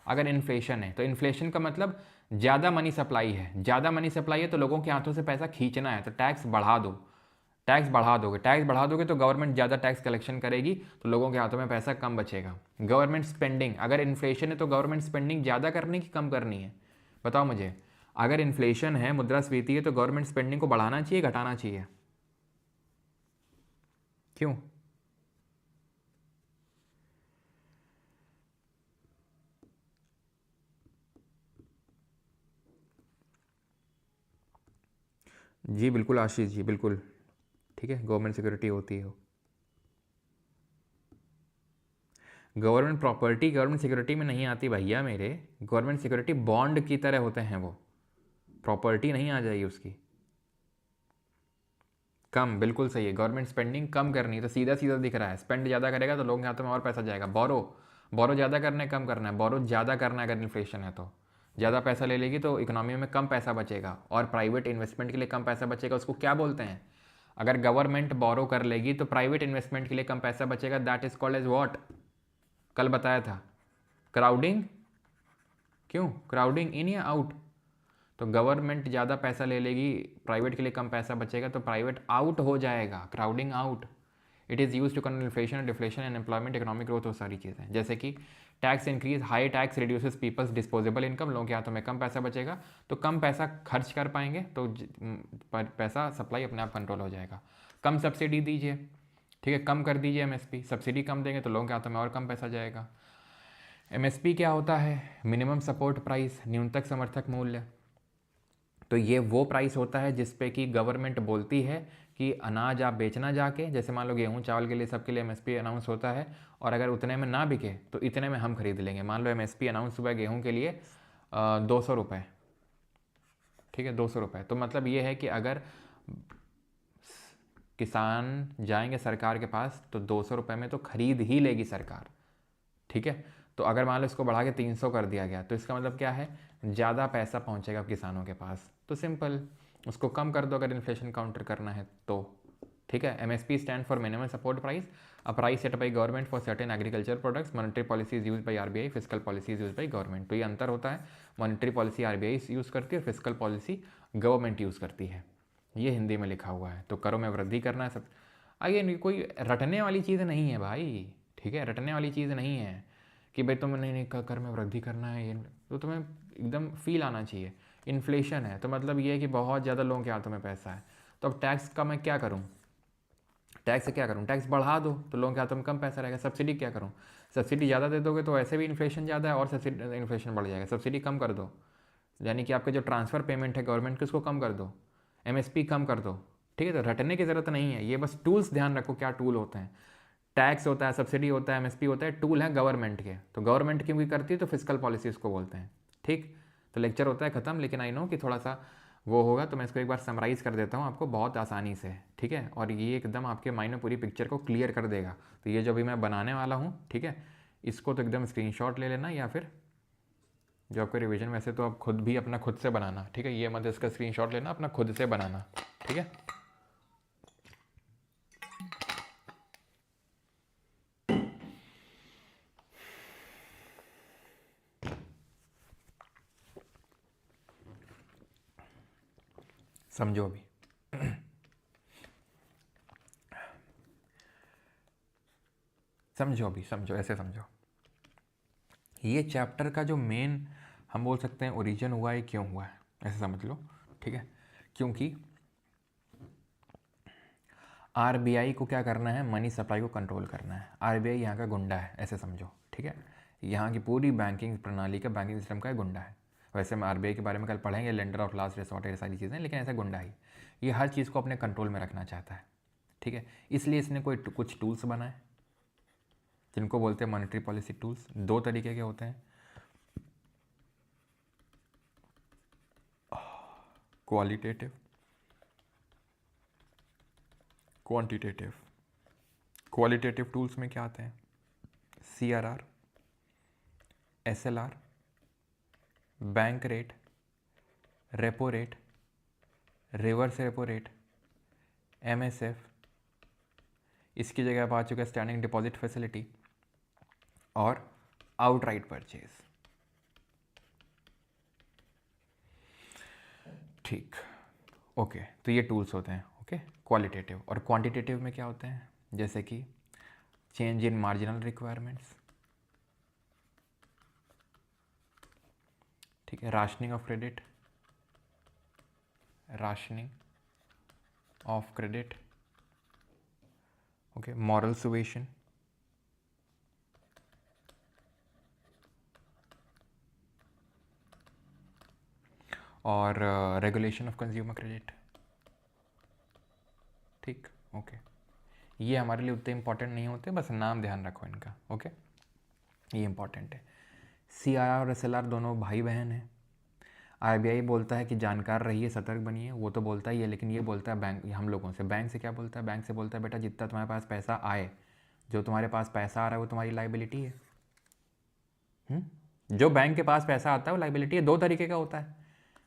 अगर इन्फ्लेशन है तो इन्फ्लेशन का मतलब ज़्यादा मनी सप्लाई है, ज़्यादा मनी सप्लाई है तो लोगों के हाथों से पैसा खींचना है, तो टैक्स बढ़ा दो। टैक्स बढ़ा दोगे तो गवर्नमेंट ज़्यादा टैक्स कलेक्शन करेगी, तो लोगों के हाथों में पैसा कम बचेगा। गवर्नमेंट स्पेंडिंग, अगर इन्फ्लेशन है तो गवर्नमेंट स्पेंडिंग ज़्यादा करनी कि कम करनी है, बताओ मुझे। अगर इन्फ्लेशन है, मुद्रास्फीति है, तो गवर्नमेंट स्पेंडिंग को बढ़ाना चाहिए घटाना चाहिए? क्यों? जी बिल्कुल आशीष जी, बिल्कुल ठीक है, गवर्नमेंट सिक्योरिटी होती है। गवर्नमेंट प्रॉपर्टी गवर्नमेंट सिक्योरिटी में नहीं आती भैया मेरे, गवर्नमेंट सिक्योरिटी बॉन्ड की तरह होते हैं वो, प्रॉपर्टी नहीं आ जाएगी उसकी। कम, बिल्कुल सही है, गवर्नमेंट स्पेंडिंग कम करनी है, तो सीधा सीधा दिख रहा है, स्पेंड ज़्यादा करेगा तो लोगों के हाथों में और पैसा जाएगा। बोरो, बोरो ज़्यादा करना है कम करना है? बोरो ज़्यादा करना है, अगर इन्फ्लेशन है तो ज़्यादा पैसा ले लेगी तो इकोनॉमी में कम पैसा बचेगा, और प्राइवेट इन्वेस्टमेंट के लिए कम पैसा बचेगा, उसको क्या बोलते हैं? अगर गवर्नमेंट बोरो कर लेगी तो प्राइवेट इन्वेस्टमेंट के लिए कम पैसा बचेगा, that is called as what? कल बताया था, क्राउडिंग। क्यों? क्राउडिंग इन या आउट? तो गवर्नमेंट ज़्यादा पैसा ले लेगी, प्राइवेट के लिए कम पैसा बचेगा, तो प्राइवेट आउट हो जाएगा, crowding out. It is use to control inflation, deflation and employment, economic growth, वो सारी चीज़ें। जैसे कि tax increase, high tax reduces people's disposable income, लोगों के हाथों में कम पैसा बचेगा, तो कम पैसा खर्च कर पाएंगे, तो पैसा सप्लाई अपने आप कंट्रोल हो जाएगा। कम सब्सिडी दीजिए, ठीक है, कम कर दीजिए एमएसपी, सब्सिडी कम देंगे तो लोगों के हाथों में और कम पैसा जाएगा। एमएसपी क्या होता है? मिनिमम सपोर्ट प्राइस, न्यूनतम समर्थक मूल्य। तो ये वो प्राइस होता है जिस पे कि गवर्नमेंट बोलती है कि अनाज आप बेचना जाके, जैसे मान लो गेहूँ चावल के लिए सबके लिए एमएसपी अनाउंस होता है, और अगर उतने में ना बिके तो इतने में हम खरीद लेंगे। मान लो एमएसपी अनाउंस हुआ गेहूँ के लिए 200 रुपये, ठीक है, 200 रुपये, तो मतलब ये है कि अगर किसान जाएंगे सरकार के पास तो 200 रुपये में तो खरीद ही लेगी सरकार, ठीक है। तो अगर मान लो इसको बढ़ा के 300 कर दिया गया तो इसका मतलब क्या है, ज़्यादा पैसा पहुंचेगा किसानों के पास। तो सिंपल, उसको कम कर दो अगर इन्फ्लेशन काउंटर करना है तो, ठीक है। MSP stand for minimum support price, a price set by government for certain agriculture products, monetary policy is use by RBI, physical policy is use by government. तो ये अंतर होता है, मॉनेटरी पॉलिसी RBI यूज़ करती है, physical policy government use करती है। ये हिंदी में लिखा हुआ है। तो करों में वृद्धि करना है सब। आगे कोई रटने वाली चीज़ नहीं है भाई, ठीक है, रटने वाली चीज़ नहीं है कि भाई तुम नहीं कर में वृद्धि करना है, ये तो तुम्हें एकदम फील आना चाहिए। इन्फ्लेशन है तो मतलब ये है कि बहुत ज़्यादा लोगों के हाथों में पैसा है, तो अब टैक्स का मैं क्या करूँ, टैक्स से क्या करूँ, टैक्स बढ़ा दो तो लोगों के हाथों में कम पैसा रहेगा। सब्सिडी क्या करूँ, सब्सिडी ज़्यादा दे दोगे तो ऐसे भी इन्फ्लेशन ज़्यादा है और सब्सिडी इन्फ्लेशन बढ़ जाएगा। सब्सिडी कम कर दो, यानी कि आपके जो ट्रांसफ़र पेमेंट है गवर्नमेंट की उसको कम कर दो, MSP कम कर दो, ठीक है। तो रटने की ज़रूरत नहीं है, ये बस टूल्स ध्यान रखो क्या टूल होते हैं। टैक्स होता है, सब्सिडी होता है, MSP होता है, टूल है गवर्नमेंट के। तो गवर्नमेंट क्योंकि करती है तो फिजिकल पॉलिसी उसको बोलते हैं, ठीक। तो लेक्चर होता है ख़त्म, लेकिन आई नो कि थोड़ा सा वो होगा, तो मैं इसको एक बार समराइज़ कर देता हूँ आपको बहुत आसानी से, ठीक है। और ये एकदम आपके माइंड में पूरी पिक्चर को क्लियर कर देगा। तो ये जो भी मैं बनाने वाला हूँ, ठीक है, इसको तो एकदम स्क्रीनशॉट ले लेना, या फिर जो आपका रिवीजन, वैसे तो आप खुद भी अपना खुद से बनाना, ठीक है। ये मत इसका स्क्रीनशॉट लेना, अपना खुद से बनाना, ठीक है। समझो अभी, समझो अभी, समझो, ऐसे समझो। ये चैप्टर का जो मेन हम बोल सकते हैं ओरिजिन हुआ है, क्यों हुआ है, ऐसे समझ लो, ठीक है। क्योंकि RBI को क्या करना है, मनी सप्लाई को कंट्रोल करना है। RBI यहाँ का गुंडा है, ऐसे समझो, ठीक है। यहाँ की पूरी बैंकिंग प्रणाली का, बैंकिंग सिस्टम का गुंडा है। वैसे हम RBI के बारे में कल पढ़ेंगे, लेंडर ऑफ लास्ट रिसॉर्ट, ये सारी चीज़ें, लेकिन ऐसा गुंडा ही, ये हर चीज़ को अपने कंट्रोल में रखना चाहता है, ठीक है। इसलिए इसने कुछ टूल्स बनाए जिनको बोलते हैं मॉनेटरी पॉलिसी टूल्स। दो तरीके के होते हैं, क्वालिटेटिव, क्वांटिटेटिव। क्वालिटेटिव टूल्स में क्या आते हैं, CRR, SLR, bank rate, repo rate, reverse repo rate, MSF। इसकी जगह अब आ चुका है स्टैंडिंग डिपॉजिट फैसिलिटी और आउटराइट परचेज, ठीक, ओके। तो ये टूल्स होते हैं, ओके, क्वालिटेटिव। और क्वांटिटेटिव में क्या होते हैं, जैसे कि चेंज इन मार्जिनल रिक्वायरमेंट्स, ठीक है, rationing of credit, rationing of credit, okay, moral suasion, और रेगुलेशन ऑफ कंज्यूमर क्रेडिट, ठीक, ओके। ये हमारे लिए उतने इंपॉर्टेंट नहीं होते, बस नाम ध्यान रखो इनका, ओके, ये इंपॉर्टेंट है। CRR और SLR दोनों भाई बहन हैं। RBI बोलता है कि जानकार रहिए, सतर्क बनिए, वो तो बोलता ही है, लेकिन ये बोलता है बैंक, हम लोगों से, बैंक से क्या बोलता है, बैंक से बोलता है बेटा जितना तुम्हारे पास पैसा आए, जो तुम्हारे पास पैसा आ रहा है वो तुम्हारी लाइबिलिटी है। जो बैंक के पास पैसा आता है वो लाइबिलिटी है। दो तरीके का होता है,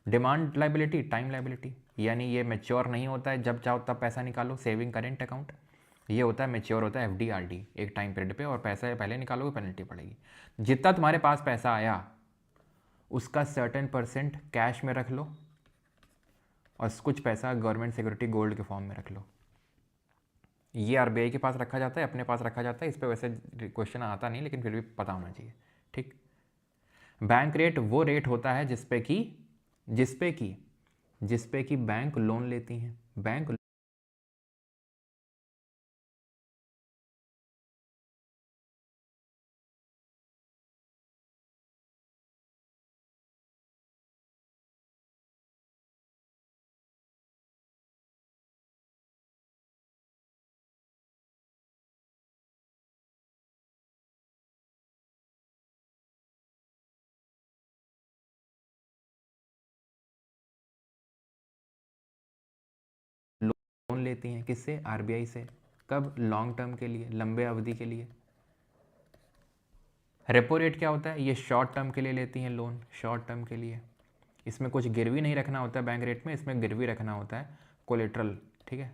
डिमांड लाइबिलिटी, टाइम लाइबिलिटी, यानी ये मैच्योर नहीं होता है, जब चाहो तब पैसा निकालो, सेविंग करेंट अकाउंट। ये होता है मैच्योर, होता है FD RD, एक टाइम पीरियड पे, और पैसा पहले निकालोगे पेनल्टी पड़ेगी। जितना तुम्हारे पास पैसा आया उसका सर्टेन % कैश में रख लो और कुछ पैसा गवर्नमेंट सिक्योरिटी गोल्ड के फॉर्म में रख लो। ये RBI के पास रखा जाता है, अपने पास रखा जाता है। इस पर वैसे क्वेश्चन आता नहीं, लेकिन फिर भी पता होना चाहिए, ठीक। बैंक रेट वो रेट होता है जिसपे कि बैंक लोन लेती हैं। बैंक लेती हैं, किससे? आरबीआई से। कब? लॉन्ग टर्म के लिए, लंबे अवधि के लिए। रेपो रेट क्या होता है? ये शॉर्ट टर्म के लिए लेती हैं लोन, शॉर्ट टर्म के लिए। इसमें कुछ गिरवी नहीं रखना होता है बैंक रेट में, इसमें गिरवी रखना होता है कोलेट्रल, ठीक है।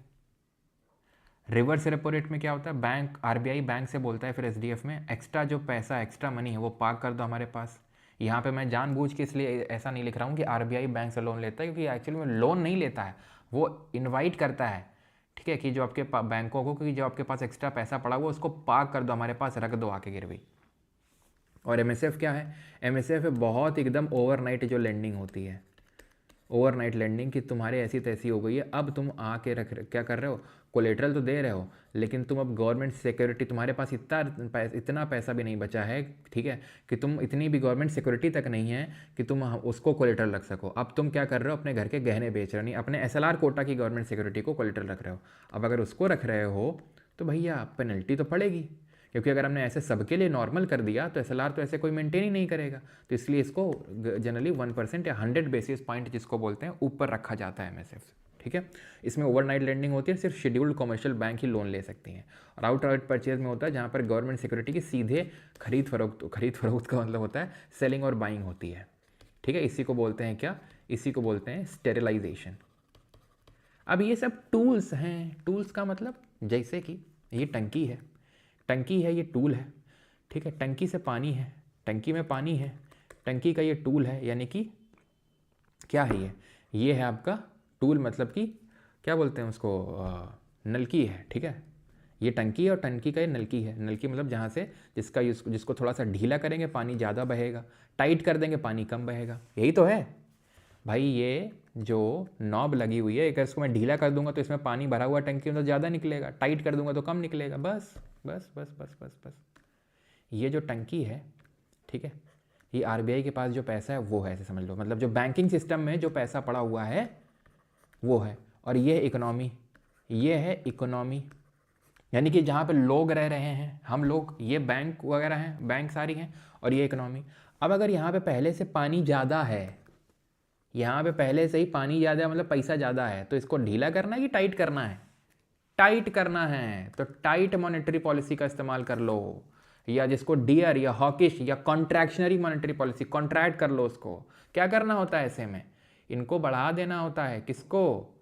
रिवर्स रेपो रेट में क्या होता है? बैंक, आरबीआई बैंक से बोलता है फिर एसडीएफ में, एक्स्ट्रा जो पैसा, एक्स्ट्रा मनी है वो पार्क कर दो हमारे पास। यहाँ पे मैं जानबूझ के इसलिए ऐसा नहीं लिख रहा हूँ कि आरबीआई बैंक से लोन लेता है, क्योंकि एक्चुअली में लोन नहीं लेता है, वो इन्वाइट करता है, ठीक है, कि जो आपके बैंकों को, कि जो आपके पास एक्स्ट्रा पैसा पड़ा हुआ उसको पार्क कर दो हमारे पास, रख दो आके गिरवी। और एमएसएफ क्या है? एमएसएफ बहुत एकदम ओवरनाइट जो लेंडिंग होती है, ओवरनाइट लेंडिंग, कि तुम्हारे ऐसी तैसी हो गई है, अब तुम आके क्या कर रहे हो? कोलेट्रल तो दे रहे हो, लेकिन तुम अब गवर्नमेंट सिक्योरिटी, तुम्हारे पास इतना पैसा भी नहीं बचा है, ठीक है, कि तुम इतनी भी गवर्नमेंट सिक्योरिटी तक नहीं है कि तुम उसको कोलेट्रल रख सको। अब तुम क्या कर रहे हो? अपने घर के गहने बेच रहे हो, नहीं अपने एसएलआर कोटा की गवर्नमेंट सिक्योरिटी को कोलेट्रल रख रहे हो। अब अगर उसको रख रहे हो तो भैया पेनल्टी तो पड़ेगी, क्योंकि अगर हमने ऐसे सबके लिए नॉर्मल कर दिया तो एसएलआर तो ऐसे कोई मेंटेन ही नहीं करेगा। तो इसलिए इसको जनरली 1% या 100 बेसिस पॉइंट जिसको बोलते हैं ऊपर रखा जाता है एमएसएफ, ठीक है। इसमें ओवरनाइट लेंडिंग होती है, सिर्फ शेड्यूल्ड कमर्शियल बैंक ही लोन ले सकती हैं। और आउट परचेज में होता है जहाँ पर गवर्नमेंट सिक्योरिटी की सीधे खरीद फरोख्त का मतलब होता है सेलिंग और बाइंग होती है, ठीक है। इसी को बोलते हैं क्या? इसी को बोलते हैं स्टेरिलाइजेशन। अब ये सब टूल्स हैं, टूल्स का मतलब जैसे कि ये टंकी है, टंकी है, ये टूल है, ठीक है। टंकी से पानी है, टंकी में पानी है, टंकी का ये टूल है, यानी कि क्या है ये है आपका टूल, मतलब कि क्या बोलते हैं उसको, नलकी है, ठीक है। ये टंकी है और टंकी का ये नलकी है। नलकी मतलब जहाँ से जिसको थोड़ा सा ढीला करेंगे पानी ज़्यादा बहेगा, टाइट कर देंगे पानी कम बहेगा, यही तो है भाई। ये जो नॉब लगी हुई है, अगर इसको मैं ढीला कर दूंगा तो इसमें पानी भरा हुआ टंकी में तो ज़्यादा निकलेगा, टाइट कर दूंगा तो कम निकलेगा, बस बस बस बस बस बस। ये जो टंकी है, ठीक है, ये आरबीआई के पास जो पैसा है वो है, ऐसे समझ लो, मतलब जो बैंकिंग सिस्टम में जो पैसा पड़ा हुआ है वो है। और ये है इकोनॉमी, ये है इकोनॉमी, यानी कि जहाँ पे लोग रह रहे हैं, हम लोग, ये बैंक वगैरह हैं, बैंक सारी हैं, और ये इकोनॉमी। अब अगर यहाँ पे पहले से पानी ज़्यादा है, यहाँ पे पहले से ही पानी ज़्यादा है, मतलब पैसा ज़्यादा है, तो इसको ढीला करना है कि टाइट करना है? टाइट करना है, तो टाइट मॉनेटरी पॉलिसी का इस्तेमाल कर लो, या जिसको डियर या हॉकिश या कॉन्ट्रैक्शनरी मॉनेटरी पॉलिसी, कॉन्ट्रैक्ट कर लो उसको। क्या करना होता है ऐसे में? इनको बढ़ा देना होता है, किसको?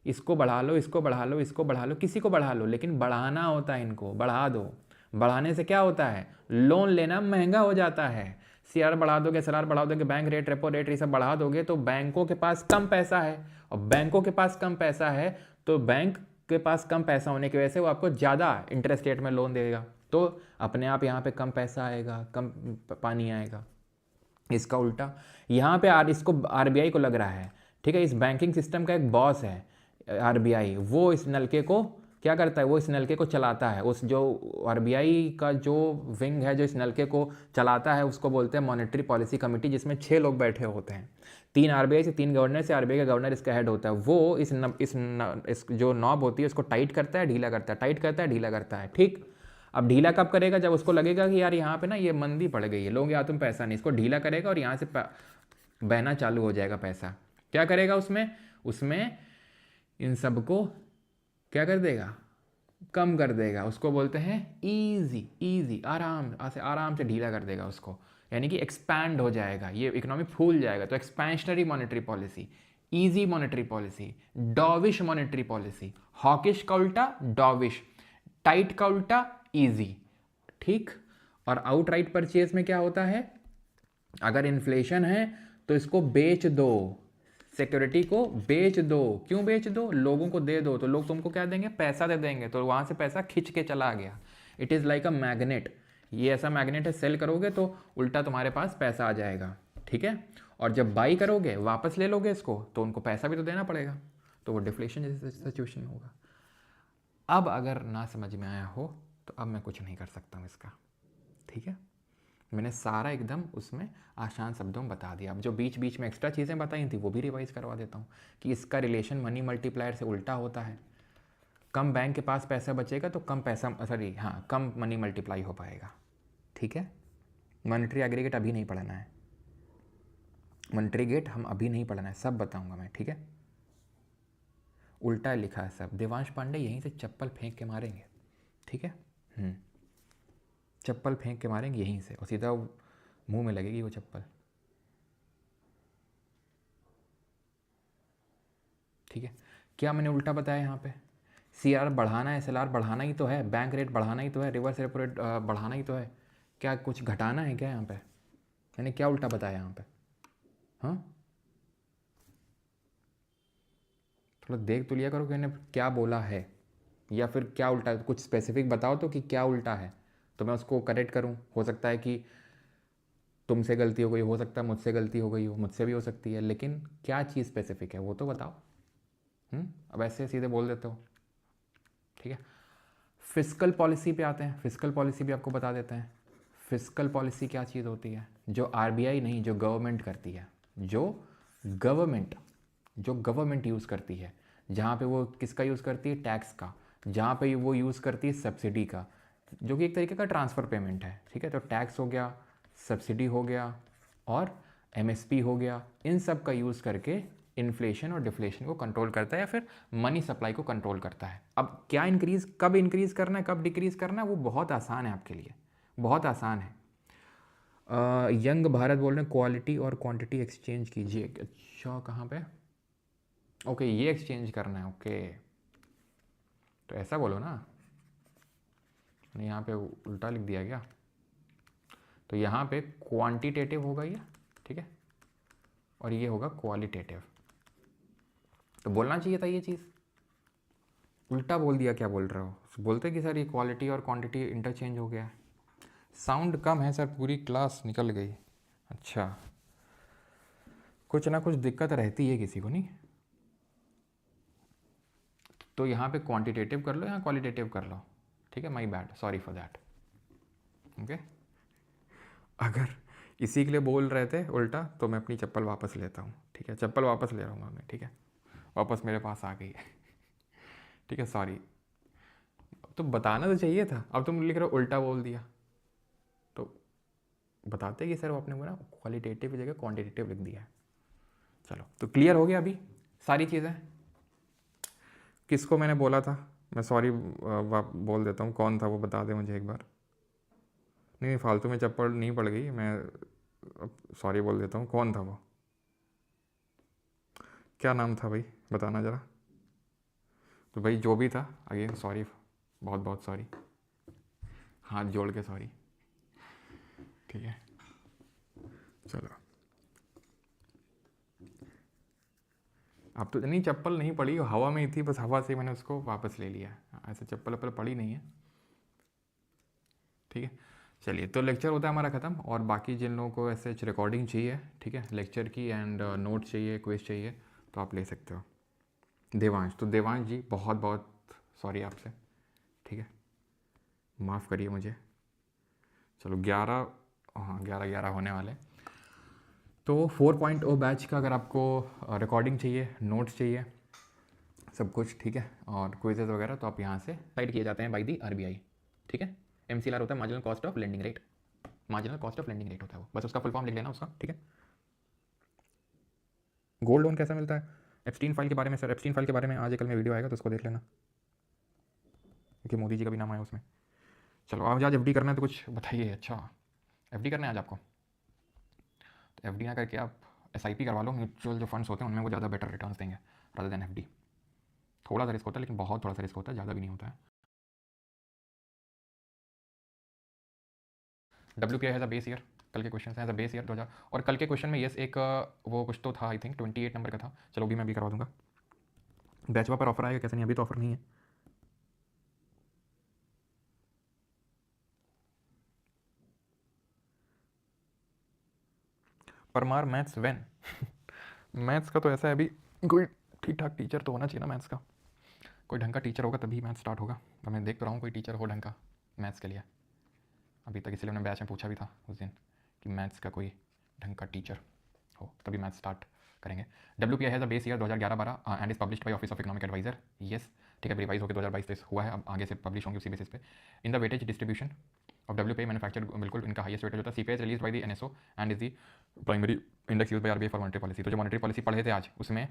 इसको बढ़ा लो, इसको बढ़ा लो, इसको बढ़ा लो, किसी को बढ़ा लो, लेकिन बढ़ाना होता है, इनको बढ़ा दो। बढ़ाने से क्या होता है? लोन लेना महंगा हो जाता है। सीआर बढ़ा दोगे, एसएलआर बढ़ा दोगे, बैंक रेट, रेपो रेट, ये सब बढ़ा दोगे तो बैंकों के पास कम पैसा है, और बैंकों के पास कम पैसा है तो बैंक के पास कम पैसा होने की वजह से वो आपको ज़्यादा इंटरेस्ट रेट में लोन देगा, तो अपने आप यहाँ पे कम पैसा आएगा, कम पानी आएगा। इसका उल्टा यहाँ पे इसको आरबीआई को लग रहा है, ठीक है, इस बैंकिंग सिस्टम का एक बॉस है आरबीआई, वो इस नलके को क्या करता है? वो इस नलके को चलाता है। उस जो आरबीआई का जो विंग है जो इस नलके को चलाता है उसको बोलते हैं मॉनेटरी पॉलिसी कमेटी, जिसमें 6 लोग बैठे होते हैं, 3 आरबीआई से, 3 गवर्नर से, आरबीआई का गवर्नर इसका हेड होता है। वो इस जो नॉब होती है उसको टाइट करता है, ढीला करता है, टाइट करता है, ढीला करता है, ठीक। अब ढीला कब करेगा? जब उसको लगेगा कि यार यहाँ पे ना ये मंदी पड़ गई है, लोग यहाँ तुम पैसा नहीं, इसको ढीला करेगा और यहाँ से बहना चालू हो जाएगा पैसा। क्या करेगा उसमें इन सबको क्या कर देगा? कम कर देगा। उसको बोलते हैं इजी, आराम से ढीला कर देगा उसको, यानी कि एक्सपैंड हो जाएगा, ये इकोनॉमी फूल जाएगा। तो expansionary monetary policy, easy monetary policy, dovish monetary policy, hawkish का उल्टा डॉविश, टाइट का उल्टा इजी, ठीक। और आउटराइट परचेज में क्या होता है? अगर इन्फ्लेशन है तो इसको बेच दो, सिक्योरिटी को बेच दो। क्यों बेच दो? लोगों को दे दो, तो लोग तुमको क्या देंगे? पैसा दे देंगे, तो वहाँ से पैसा खिंच के चला गया। It is like a magnet, ये ऐसा मैग्नेट है, सेल करोगे तो उल्टा तुम्हारे पास पैसा आ जाएगा, ठीक है। और जब बाई करोगे, वापस ले लोगे इसको, तो उनको पैसा भी तो देना पड़ेगा, तो वो डिफ्लेशन जैसे सिचुएशन होगा। अब अगर ना समझ में आया हो तो अब मैं कुछ नहीं कर सकता हूँ इसका, ठीक है। मैंने सारा एकदम उसमें आसान शब्दों में बता दिया। अब जो बीच बीच में एक्स्ट्रा चीज़ें बताई थी वो भी रिवाइज करवा देता हूँ कि इसका रिलेशन मनी मल्टीप्लायर से उल्टा होता है। कम बैंक के पास पैसा बचेगा तो कम मनी मल्टीप्लाई हो पाएगा, ठीक है। मॉनेटरी एग्रीगेट अभी नहीं पढ़ना है, मॉनेटरी गेट हम अभी नहीं पढ़ना है, सब बताऊँगा मैं, ठीक है। उल्टा लिखा है सब। देवांश पांडे यहीं से चप्पल फेंक के मारेंगे, ठीक है। चप्पल फेंक के मारेंगे यहीं से और सीधा मुंह में लगेगी वो चप्पल, ठीक है। क्या मैंने उल्टा बताया यहाँ पे? CRR बढ़ाना है, SLR बढ़ाना ही तो है, बैंक रेट बढ़ाना ही तो है, रिवर्स रेपो रेट बढ़ाना ही तो है। क्या कुछ घटाना है क्या यहाँ पे? मैंने क्या उल्टा बताया यहाँ पे? हाँ, थोड़ा देख तो लिया करो कि मैंने क्या बोला है, या फिर क्या उल्टा है। कुछ स्पेसिफिक बताओ तो कि क्या उल्टा है, तो मैं उसको करेक्ट करूँ। हो सकता है कि तुमसे गलती हो गई, हो सकता है मुझसे गलती हो गई हो, मुझसे भी हो सकती है, लेकिन क्या चीज़ स्पेसिफिक है वो तो बताओ। अब ऐसे सीधे बोल देते हो, ठीक है। फिस्कल पॉलिसी पे आते हैं। फिस्कल पॉलिसी भी आपको बता देते हैं। फिस्कल पॉलिसी क्या चीज़ होती है? जो RBI नहीं, जो गवर्नमेंट करती है, जो गवर्नमेंट यूज़ करती है। जहाँ पे वो किसका यूज़ करती है? टैक्स का। जहाँ पे वो यूज़ करती है सब्सिडी का, जो कि एक तरीके का ट्रांसफ़र पेमेंट है, ठीक है। तो टैक्स हो गया, सब्सिडी हो गया और MSP हो गया। इन सब का यूज़ करके इन्फ्लेशन और डिफ्लेशन को कंट्रोल करता है, या फिर मनी सप्लाई को कंट्रोल करता है। अब क्या इंक्रीज़, कब इंक्रीज़ करना है, कब डिक्रीज़ करना है, वो बहुत आसान है आपके लिए, बहुत आसान है। यंग भारत बोल रहे हैं क्वालिटी और क्वांटिटी एक्सचेंज कीजिए। अच्छा, कहाँ पे? ओके, ये एक्सचेंज करना है, ओके। तो ऐसा बोलो ना, नहीं यहाँ पे उल्टा लिख दिया क्या? तो यहाँ पे क्वांटिटेटिव होगा ये, ठीक है, और ये होगा क्वालिटेटिव। तो बोलना चाहिए था ये चीज़, उल्टा बोल दिया। क्या बोल रहे हो? बोलते कि सर ये क्वालिटी और क्वांटिटी इंटरचेंज हो गया है। साउंड कम है सर, पूरी क्लास निकल गई। अच्छा, कुछ ना कुछ दिक्कत रहती है किसी को, नहीं? तो यहाँ पे क्वांटिटेटिव कर लो या क्वालिटेटिव कर लो, ठीक है। My bad, sorry for that, okay. अगर इसी के लिए बोल रहे थे उल्टा, तो मैं अपनी चप्पल वापस लेता हूँ, ठीक है। चप्पल वापस ले रहा हूँ मैं, ठीक है, वापस मेरे पास आ गई है, ठीक है, सॉरी। तो बताना तो चाहिए था, अब तुम लिख रहे हो उल्टा बोल दिया। तो बताते कि सर वो आपने बोला क्वालिटेटिव की जगह क्वांटिटेटिव लिख दिया है। चलो, तो क्लियर हो गया अभी सारी चीज़ें। किसको मैंने बोला था? मैं सॉरी बोल देता हूँ, कौन था वो बता दे मुझे एक बार। नहीं, फालतू में चप्पल नहीं पड़ गई, मैं सॉरी बोल देता हूँ। कौन था वो? क्या नाम था भाई, बताना ज़रा। तो भाई जो भी था, अगेन सॉरी, बहुत बहुत सॉरी, हाथ जोड़ के सॉरी, ठीक है। चलो, अब तो नहीं, चप्पल नहीं पड़ी, हवा में ही थी, बस हवा से मैंने उसको वापस ले लिया। ऐसे चप्पल वप्पल पड़ी नहीं है, ठीक है। चलिए, तो लेक्चर होता है हमारा ख़त्म। और बाकी जिन लोगों को ऐसे रिकॉर्डिंग चाहिए, ठीक है, लेक्चर की एंड नोट चाहिए, क्विज चाहिए, तो आप ले सकते हो। देवांश, तो देवांश जी बहुत बहुत सॉरी आपसे, ठीक है, माफ़ करिए मुझे। चलो 11, हाँ 11 होने वाले। तो 4.0 बैच का अगर आपको रिकॉर्डिंग चाहिए, नोट्स चाहिए, सब कुछ ठीक है, और क्विजेज वगैरह, तो आप यहाँ से साइड किए जाते हैं बाई दी RBI, ठीक है। MCLR होता है marginal cost of lending rate, marginal cost of lending rate होता है वो, बस उसका फुल फॉर्म लिख लेना उसका, ठीक है। गोल्ड लोन कैसा मिलता है? एप्स्टीन फाइल के बारे में, सर एप्स्टीन फाइल के बारे में आज कल में वीडियो आएगा, तो उसको देख लेना, क्योंकि मोदी जी का भी नाम आया उसमें। चलो, आप आज FD करना है तो कुछ बताइए। अच्छा, FD करना है आज आपको, तो FD ना करके आप SIP करवा लो। म्यूचुअल जो फंड्स होते हैं उनमें वो ज़्यादा बेटर रिटर्न्स देंगे रादर देन FD। थोड़ा सा रिस्क होता है, लेकिन बहुत थोड़ा सा रिस्क होता है, ज़्यादा भी नहीं होता है। WPI has a base year, कल के क्वेश्चन हैं, बेस ईयर 2000। और कल के क्वेश्चन में यस एक वो कुछ तो था, आई थिंक 28 नंबर का था। चलो भी मैं भी करवा दूंगा। बैचवा पर ऑफर आएगा कैसे? नहीं, अभी तो ऑफर नहीं है। परमार मैथ्स वैन मैथ्स का तो ऐसा है, अभी कोई ठीक ठाक टीचर तो होना चाहिए ना मैथ्स का। कोई ढंग का टीचर होगा तभी मैथ्स स्टार्ट होगा। तो मैं देख तो रहा हूँ कोई टीचर हो ढंग का मैथ्स के लिए अभी तक, इसलिए मैंने बैच में पूछा भी था उस दिन कि मैथ्स का कोई ढंग का टीचर हो तभी मैथ्स स्टार्ट करेंगे। WPI has a base year 2011-12 and is published by office of economic adviser. Yes, ठीक है, रिवाइज होकर 2022 हुआ है, अब आगे से पब्लिश होंगे उसी बेसिस पे। In the weightage distribution of WPI manufacture, बिल्कुल इनका हाईएस्ट वेटेज होता है। CPI is release by the NSO and is the primary index use by RBI for monetary policy. तो जो मॉनेटरी पॉलिसी पढ़े थे आज, उसमें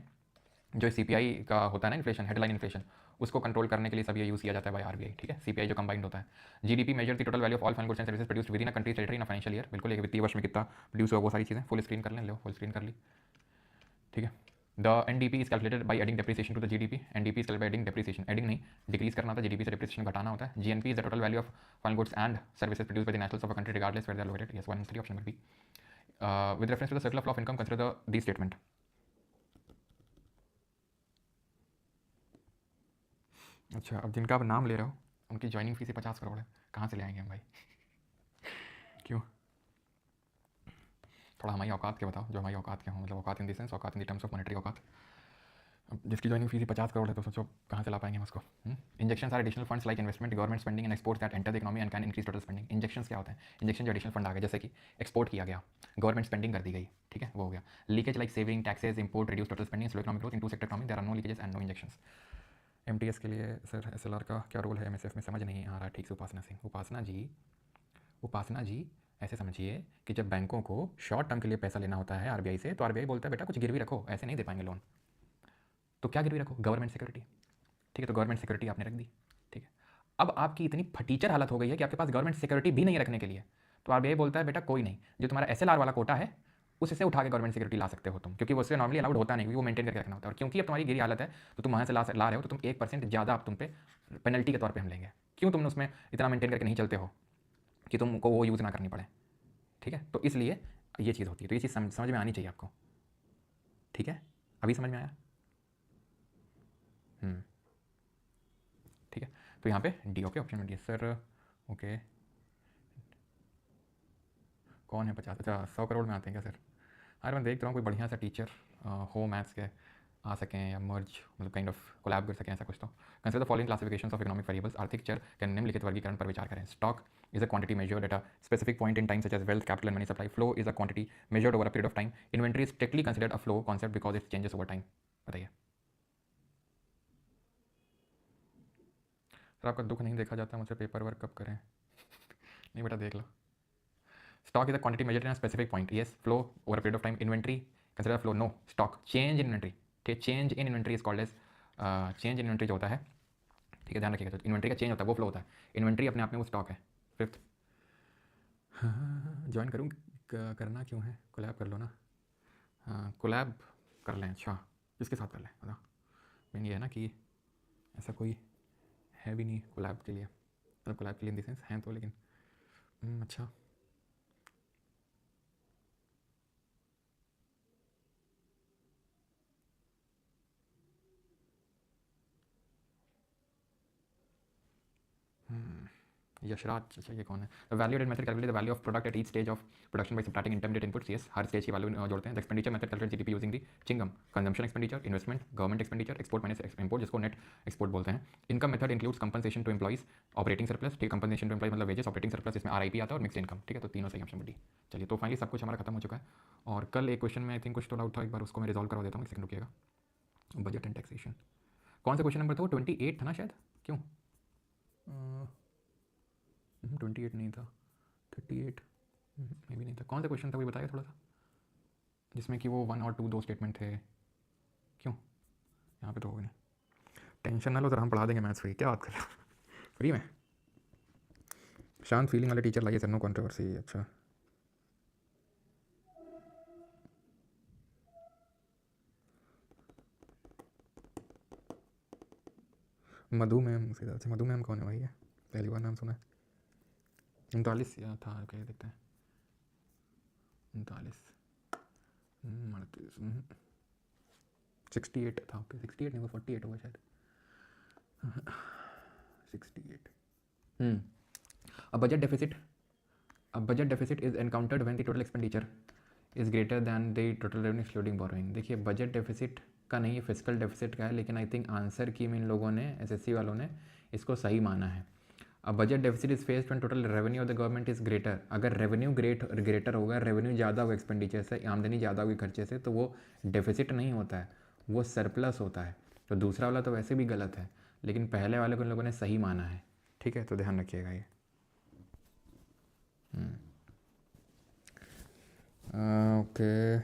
जो सीपीआई का होता है ना इन्फ्लेशन, हेडलाइन इन्फ्लेशन, उसको कंट्रोल करने के लिए सब ये यूज़ किया जाता है बाय आरबीआई, ठीक है। सीपीआई जो कंबाइंड होता है। GDP measure the total value of all fine goods and services produced with in a countries territory in a financial year, बिल्कुल एक वित्तीय वर्ष में कितना प्रोड्यूस हुआ वो सारी चीज़ें। फुल स्क्रीन कर लें, लो फुल स्क्रीन कर ली, ठीक है। The NDP is calculated by adding depreciation to the GDP. NDP is by adding depreciation, adding नहीं डिक्रीज करना होता है, जीडीपी से डेप्रिसिएशन घटाना होता है। GNP is the total value of fine goods and services produced by the nationals of a country regardless where they are located. Yes 1 3 option number B. With reference to the circular flow of income consider the statement. अच्छा, अब जिनका आप नाम ले रहे हो उनकी joining fees ही 50 करोड़ है, कहाँ से ले आएंगे हम भाई? क्यों? थोड़ा हमारी औकात के बताओ, जो हमारी औकात के हों, मतलब औकात इन द सेंस, औकात in the terms of monetary औकात। अब जिसकी ज्वाइनिंग फीस ही 50 करोड़ है तो सोचो कहाँ से ला पाएंगे हम उसको। Injections are additional funds like investment, government spending and exports that enter the economy and can increase total spending. Injections क्या होते हैं? इंजेक्शन जो एडिशनल फंड आ गया, जैसे कि एक्सपोर्ट किया गया, गवर्नमेंट स्पेंडिंग कर दी गई, ठीक है, वो हो गया। Leakage like saving, taxes, import, reduce total spending, slow economic growth in two sector economy, there are no leakages and no injections. MTS के लिए सर एसएलआर का क्या रोल है एमएसएफ में, समझ नहीं आ रहा ठीक से उपासना सिंह। उपासना जी ऐसे समझिए कि जब बैंकों को शॉर्ट टर्म के लिए पैसा लेना होता है आरबीआई से, तो आरबीआई बोलता है बेटा कुछ गिरवी रखो, ऐसे नहीं दे पाएंगे लोन, तो क्या गिरवी रखो? गवर्नमेंट सिक्योरिटी, ठीक है। तो गवर्नमेंट सिक्योरिटी आपने रख दी, ठीक है। अब आपकी इतनी फटीचर हालत हो गई है कि आपके पास गवर्नमेंट सिक्योरिटी भी नहीं रखने के लिए, तो आरबीआई बोलता है बेटा कोई नहीं, जो तुम्हारा एसएलआर वाला कोटा है उससे उठा के गवर्नमेंट सिक्योरिटी ला सकते हो तुम, क्योंकि वो उससे नॉर्मली अलाउड होता नहीं, क्योंकि वो मेंटेन करके रखना होता है। और क्योंकि अब तुम्हारी गिरी हालत है तो तुम वहाँ से ला रहे हो, तो तुम 1% ज़्यादा अब तुम पे पेनल्टी के तौर पर हम लेंगे। क्यों तुमने उसमें इतना मेंटेन करके नहीं चलते हो कि तुमको वो यूज़ ना करनी पड़े, ठीक है। तो इसलिए ये चीज़ होती है, तो ये चीज़ समझ में आनी चाहिए आपको, ठीक है। अभी समझ में आया? ठीक है। तो यहाँ पे डी, ओके, ऑप्शन में डी सर, ओके। कौन है 50? अच्छा 100 करोड़ में आते हैं क्या सर? अरे मैं देख रहा हूँ कोई बढ़िया सा टीचर हो मैथ्स के आ सकें या मर्ज, मतलब काइंड ऑफ कोलैब कर सकें, ऐसा कुछ। तो consider the following classifications of economic variables. आर्थिक चर के निम्नलिखित वर्गीकरण पर विचार करें। Stock is a quantity measured at a specific point in time such as wealth, capital and money supply. Flow is a quantity measured over a period of time. Inventory is strictly considered a flow concept because it changes over time. बताइए sir, आपका दुख नहीं देखा जाता, मुझसे paper work कब करें? नहीं बेटा देख लो। Stock is a quantity measured in a specific point. Yes, flow over a period of time. Inventory, consider flow. No, stock. Change in inventory. Okay, change in inventory is called as change in inventory जो होता है, ठीक है, ध्यान रखिएगा। तो inventory का change होता है, वो फ्लो होता है। इन्वेंट्री अपने आप में वो स्टॉक है। फिफ्थ, ज्वाइन करूँ? करना क्यों है? कोलैब कर लो ना। हाँ कोलैब कर लें। अच्छा किसके साथ कर लें बता? मेन ये है ना कि ऐसा कोई है भी नहीं कोलैब के लिए, मतलब कोलैब के लिए इन द सेंस हैं तो, लेकिन अच्छा यशराज, अच्छा ये कौन है? Value added method calculate the value of product at each stage of production by subtracting intermediate inputs. Yes, हर स्टेज की वैल्यू जोड़ते हैं। The expenditure method calculate GDP using the chewing gum, consumption expenditure, investment, government expenditure, export minus import, जिसको net export बोलते हैं। Income method includes compensation to employees, operating surplus, ठीक, compensation to employees मतलब wages, operating surplus इसमें RIP आता है, और mixed income, ठीक है। तो तीनों सही ऑप्शन डी। चलिए तो फाइनली सब कुछ हमारा खत्म हो चुका है। और कल एक क्वेश्चन में आई थिंक कुछ तो डाउट था, एक बार उसको मैं रिजॉल्व करवा देता हूँ, एक सेकंड रुकिएगा। बजट एंड टैक्सेशन, कौन सा क्वेश्चन नंबर था वो? 28 था ना शायद, क्यों? 28 नहीं था, 38 मे भी नहीं था। कौन सा क्वेश्चन था कोई बताया थोड़ा सा, जिसमें कि वो 1 और 2 दो स्टेटमेंट थे? क्यों यहाँ पे तो हो गए नहीं। टेंशन ना लो सर, हम पढ़ा देंगे मैथ्स फ्री, क्या बात कर रहे हो? फ्री में शांत फीलिंग वाले टीचर लाइए सर, नो कंट्रोवर्सी। अच्छा मधु मैम, उसी तरह से मधु मैम कौन है भाई? है पहली बार नाम सुना है। 39 या था, ओके देखते हैं। 39 38 68 था, ओके 68 नहीं वो 48 होगा शायद। 68 a budget deficit a budget deficit is encountered when the total expenditure is greater than the total revenue excluding borrowing। देखिए बजट डेफिसिट का नहीं, फिजिकल डेफिसिट का है, लेकिन आई थिंक आंसर की में इन लोगों ने, एसएससी वालों ने इसको सही माना है। अब budget deficit is faced when total revenue of the government is greater. अगर रेवेन्यू ग्रेटर होगा, रेवेन्यू ज़्यादा होगा एक्सपेंडिचर से, आमदनी ज़्यादा होगी खर्चे से, तो वो डेफिसिट नहीं होता है, वो सरप्लस होता है। तो दूसरा वाला तो वैसे भी गलत है, लेकिन पहले वाले को इन लोगों ने सही माना है, ठीक है। तो ध्यान रखिएगा ये। ओके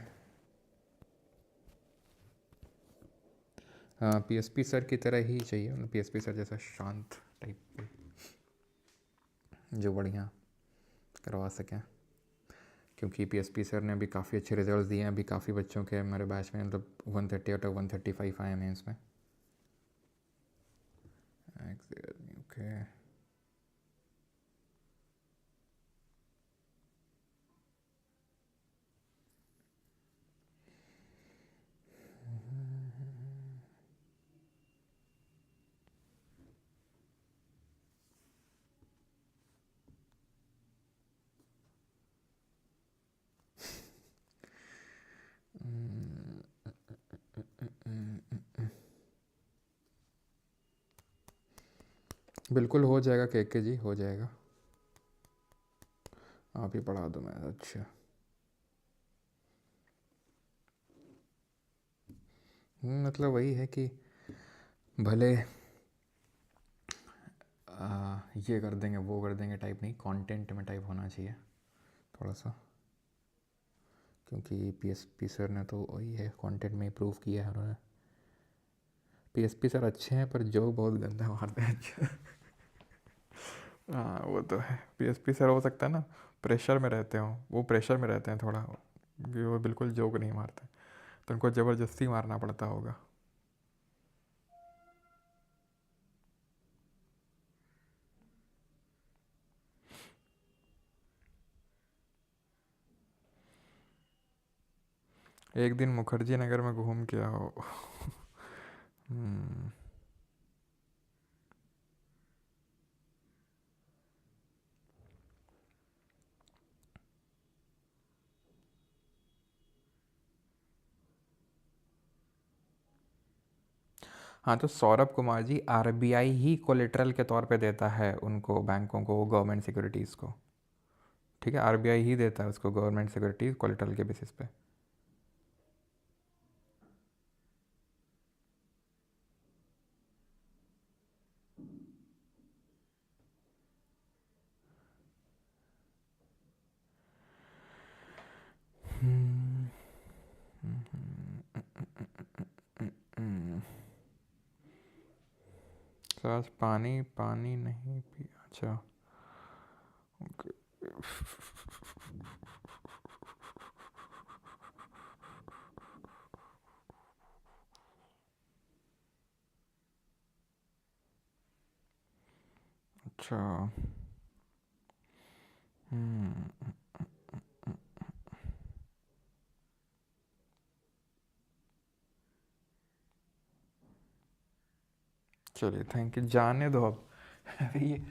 हाँ पीएसपी सर की तरह ही चाहिए, मतलब पीएसपी सर जैसा शांत टाइप पे, जो बढ़िया करवा सकें। क्योंकि पीएसपी सर ने अभी काफ़ी अच्छे रिजल्ट्स दिए हैं, अभी काफ़ी बच्चों के हमारे बैच में मतलब 130 आउट ऑफ 135 आए हैं इसमें। ओके बिल्कुल हो जाएगा के जी, हो जाएगा, आप ही पढ़ा दो मैं। अच्छा मतलब वही है कि भले ये कर देंगे वो कर देंगे टाइप नहीं, कंटेंट में टाइप होना चाहिए थोड़ा सा। क्योंकि पीएसपी सर ने तो वही है, कंटेंट में प्रूव किया है उन्होंने। पीएसपी सर अच्छे हैं पर जोक बहुत गंदा मारते हैं। अच्छा हाँ वो तो है, पीएसपी सर हो सकता है ना प्रेशर में रहते हो, वो प्रेशर में रहते हैं थोड़ा, कि वो बिल्कुल जोक नहीं मारते, तो उनको ज़बरदस्ती मारना पड़ता होगा। एक दिन मुखर्जी नगर में घूम के आओ। हम्म, हाँ तो सौरभ कुमार जी, आरबीआई ही कोलेटरल के तौर पे देता है उनको, बैंकों को, गवर्नमेंट सिक्योरिटीज़ को। ठीक है, आरबीआई ही देता है उसको गवर्नमेंट सिक्योरिटीज़ कोलेटरल के बेसिस पे। तो आज पानी पानी नहीं पिया। अच्छा ओके। अच्छा चलिए थैंक यू, जाने दो अब। अरे ये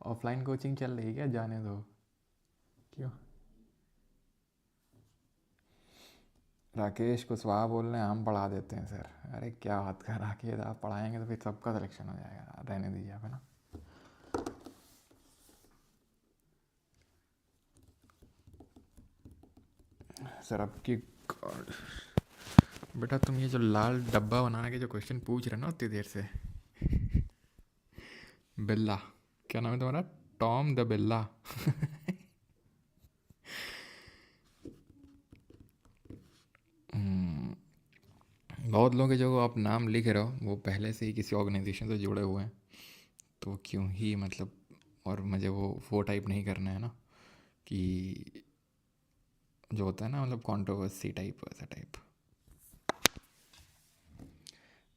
ऑफलाइन कोचिंग चल रही है क्या, जाने दो। क्यों? राकेश कुशवाहा बोल रहे हैं हम पढ़ा देते हैं सर। अरे क्या बात कर, राकेश आप पढ़ाएंगे तो फिर सबका सिलेक्शन हो जाएगा, रहने दीजिए आप, है ना। सर आपकी बेटा, तुम ये जो लाल डब्बा बनाने के जो क्वेश्चन पूछ रहे हो ना उतनी देर से, बिल्ला, क्या नाम है तुम्हारा, टॉम द बिल्ला। बहुत लोगों के जो आप नाम लिख रहे हो वो पहले से ही किसी ऑर्गेनाइजेशन से जुड़े हुए हैं, तो क्यों ही मतलब, और मुझे वो टाइप नहीं करना है ना, कि जो होता है ना मतलब कंट्रोवर्सी टाइप, वैसा टाइप।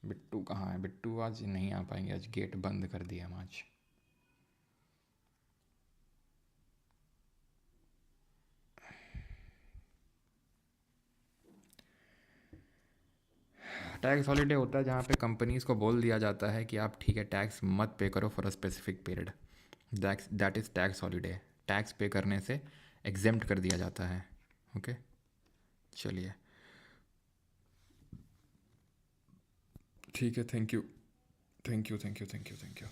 बिट्टू कहाँ है, बिट्टू आज नहीं आ पाएंगे, आज गेट बंद कर दिया हम आज। टैक्स हॉलीडे होता है जहाँ पे कंपनीज को बोल दिया जाता है कि आप ठीक है टैक्स मत पे करो for a specific period, that is tax holiday. Tax पे करने से एग्जेम्प्ट कर दिया जाता है। ओके चलिए ठीक है, thank you thank you thank you thank you thank you.